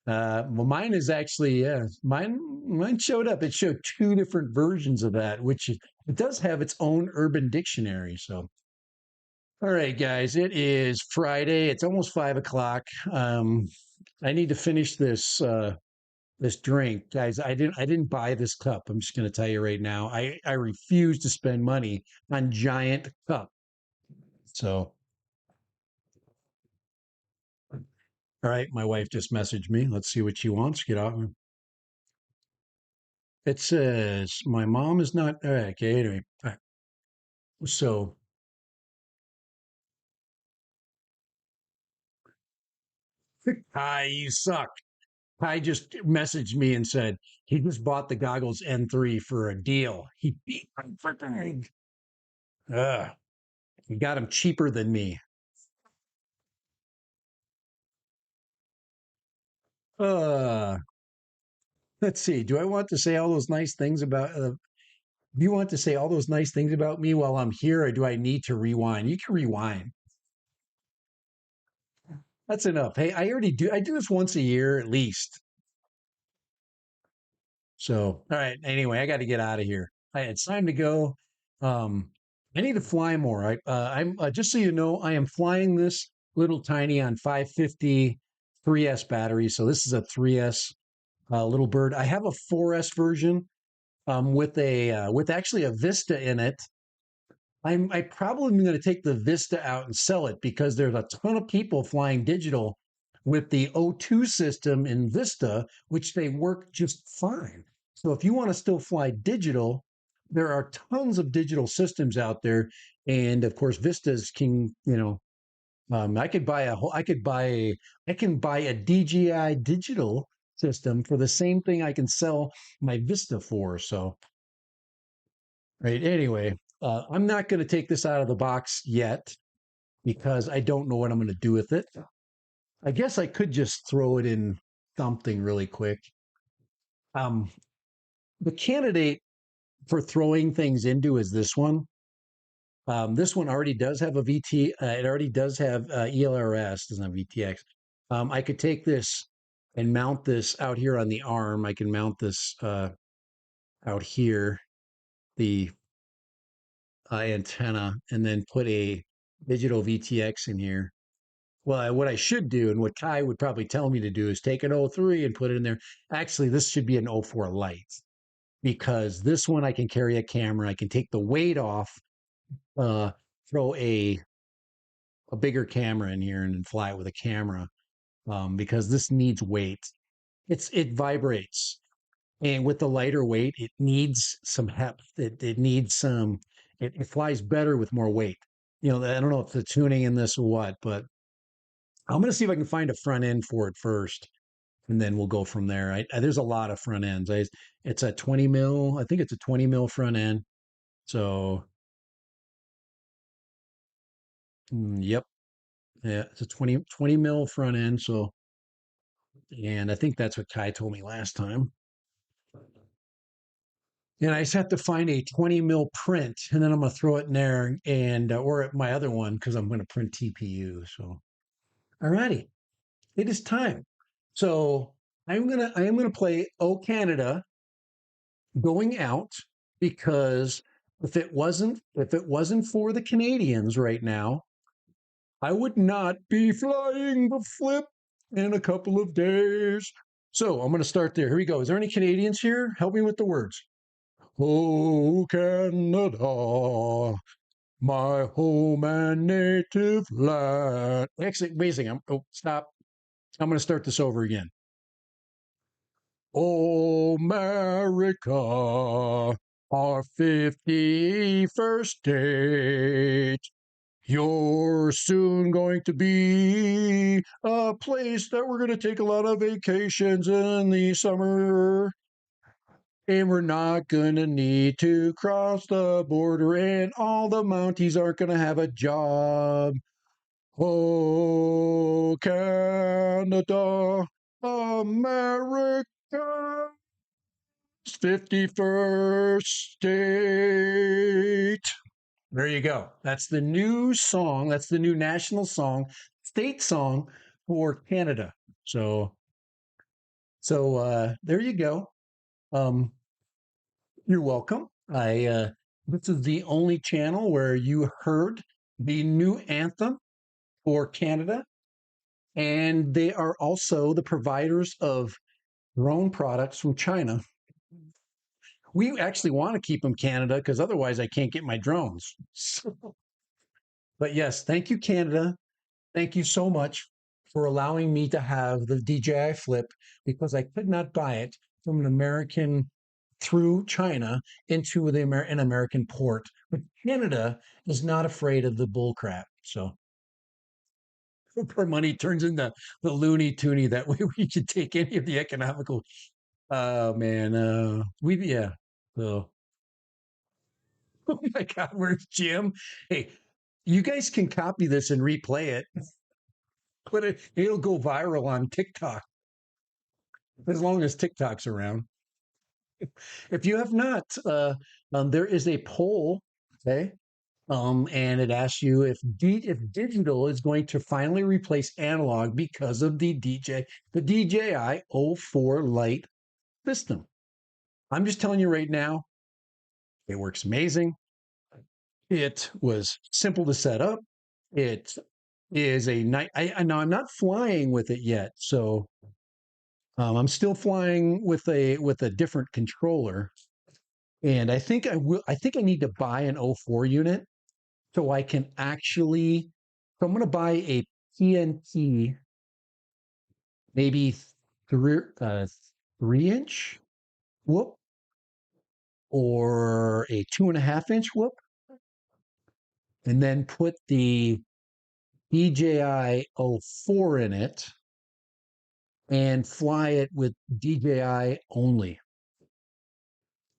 Well, mine is actually mine showed up. It showed two different versions of that, it does have its own urban dictionary. So, all right, guys, it is Friday. It's almost 5 o'clock. I need to finish this drink, guys. I didn't buy this cup. I'm just going to tell you right now. I refuse to spend money on giant cup. So, all right, my wife just messaged me. Let's see what she wants. Get off. It says my mom is not all right, okay. Anyway, all right. So hi, you suck. Kai just messaged me and said he just bought the goggles N3 for a deal. He beat my freaking. He got them cheaper than me. Uh, let's see. Do I want to say all those nice things about? Do you want to say all those nice things about me while I'm here, or do I need to rewind? You can rewind. That's enough. Hey, I already do. I do this once a year at least. So, all right. Anyway, I got to get out of here. It's time to go. Um, I need to fly more. I'm just so you know, I am flying this little tiny on 550 3S battery. So this is a 3S little bird. I have a 4S version with actually a Vista in it. I probably am going to take the Vista out and sell it because there's a ton of people flying digital with the O2 system in Vista, which they work just fine. So if you want to still fly digital, there are tons of digital systems out there, and of course, Vistas can, I could buy a whole, I can buy a DJI digital system for the same thing I can sell my Vista for. So, right. Anyway, I'm not going to take this out of the box yet because I don't know what I'm going to do with it. I guess I could just throw it in something really quick. Um, the candidate for throwing things into is this one. This one already does have a VT. It already does have ELRS, doesn't have VTX. I could take this and mount this out here on the arm. I can mount this out here, the antenna, and then put a digital VTX in here. Well, what I should do, and what Kai would probably tell me to do, is take an O3 and put it in there. Actually, this should be an O4 Lite because this one I can carry a camera. I can take the weight off, uh, throw a bigger camera in here and fly it with a camera because this needs weight. It vibrates, and with the lighter weight, it needs some heft. It needs some. It flies better with more weight. I don't know if the tuning in this or what, but I'm going to see if I can find a front end for it first, and then we'll go from there. There's a lot of front ends. It's a 20 mil. I think it's a 20 mil front end. So, yep, yeah, it's a 20 mil front end. So, and I think that's what Kai told me last time. And I just have to find a 20 mil print, and then I'm going to throw it in there, and or at my other one because I'm going to print TPU. So, alrighty, it is time. So I am gonna play "Oh Canada" going out because if it wasn't for the Canadians right now, I would not be flying the flip in a couple of days. So I'm going to start there. Here we go. Is there any Canadians here? Help me with the words. Oh, Canada, my home and native land. Actually, amazing. Stop. I'm going to start this over again. Oh, America, our 51st state. You're soon going to be a place that we're going to take a lot of vacations in the summer. And we're not going to need to cross the border, and all the Mounties aren't going to have a job. Oh, Canada, America. 51st state. There you go. That's the new song. That's the new national song, state song for Canada. So there you go. Um, you're welcome. I This is the only channel where you heard the new anthem for Canada, and they are also the providers of drone products from China. We actually want to keep them Canada because otherwise I can't get my drones. But yes, thank you, Canada. Thank you so much for allowing me to have the DJI Flip because I could not buy it from an American through China into an American port. But Canada is not afraid of the bull crap. So our money turns into the loony toony that way we could take any of the economical. Oh man, yeah. So oh my God, where's Jim? Hey, you guys can copy this and replay it. It'll go viral on TikTok as long as TikTok's around. If you have not, there is a poll, okay, and it asks you if digital is going to finally replace analog because of the DJI O4 Lite system. I'm just telling you right now, it works amazing. It was simple to set up. It is a night. Now I'm not flying with it yet, so I'm still flying with a different controller, and I think I will. I think I need to buy an O4 unit so I can actually. So I'm going to buy a PNT maybe 3 inch whoop or a 2.5 inch whoop, and then put the DJI O4 in it and fly it with DJI only.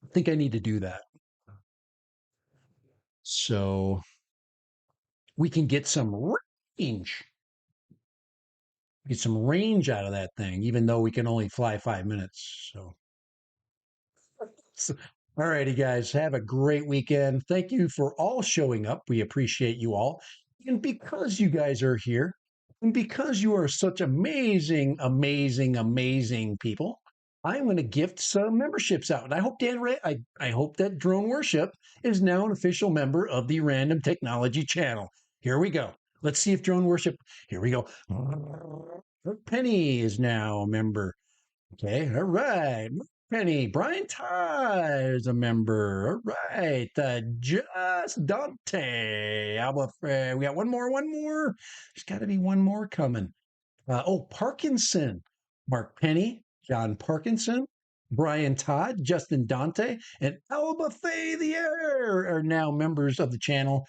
I think I need to do that. So we can get some range. Get some range out of that thing, even though we can only fly 5 minutes. So all righty, guys, have a great weekend. Thank you for all showing up. We appreciate you all. And because you guys are here, and because you are such amazing, amazing, amazing people, I'm going to gift some memberships out. And I hope I hope that Drone Worship is now an official member of the Random Technology channel. Here we go. Let's see if Drone Worship. Here we go. Penny is now a member. Okay, all right. Penny, Brian Ty is a member. All right, just Dante. We got one more. There's got to be one more coming. Parkinson, Mark Penny, John Parkinson, Brian Todd, Justin Dante, and Alba Faye the Air are now members of the channel.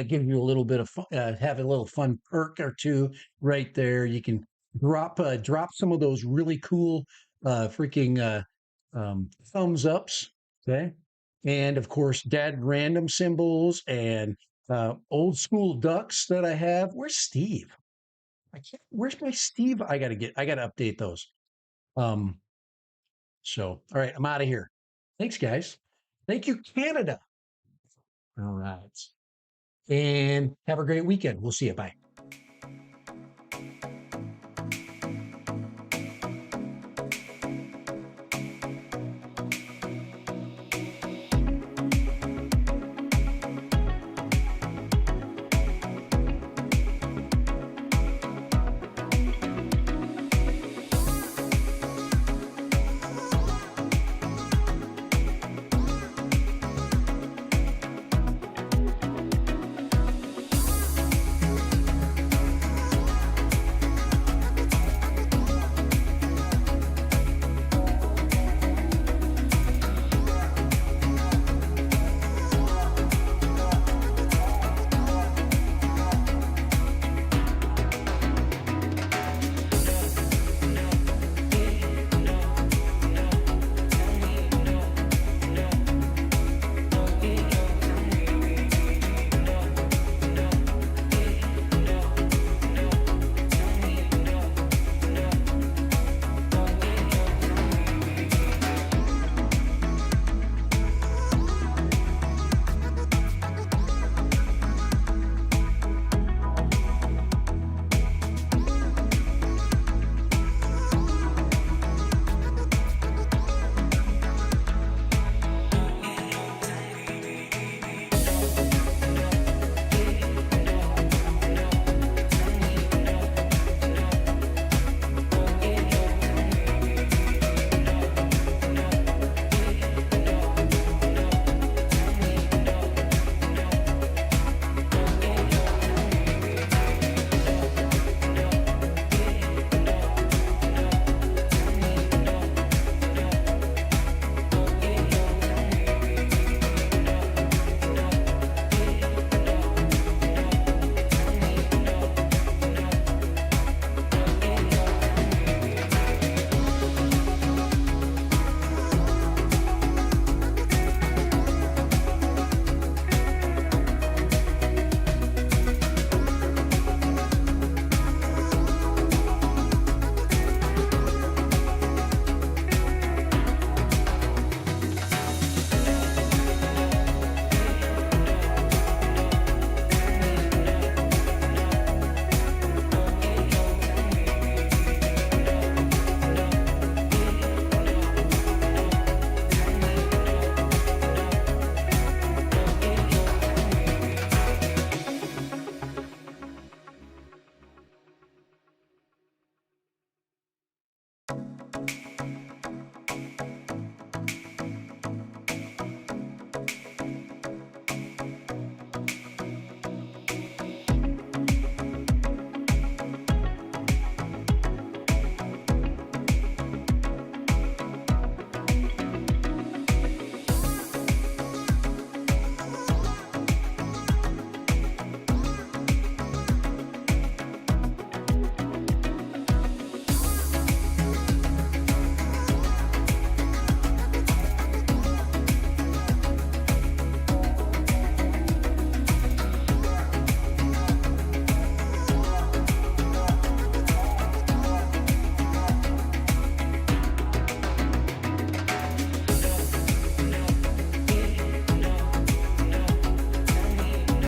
Give you a little bit of fun, have a little fun perk or two right there. You can drop some of those really cool freaking thumbs ups. Okay. And of course, dad random symbols and old school ducks that I have. Where's Steve? I can't. Where's my Steve? I gotta update those. So all right, I'm out of here. Thanks, guys. Thank you, Canada. All right. And have a great weekend. We'll see you. Bye.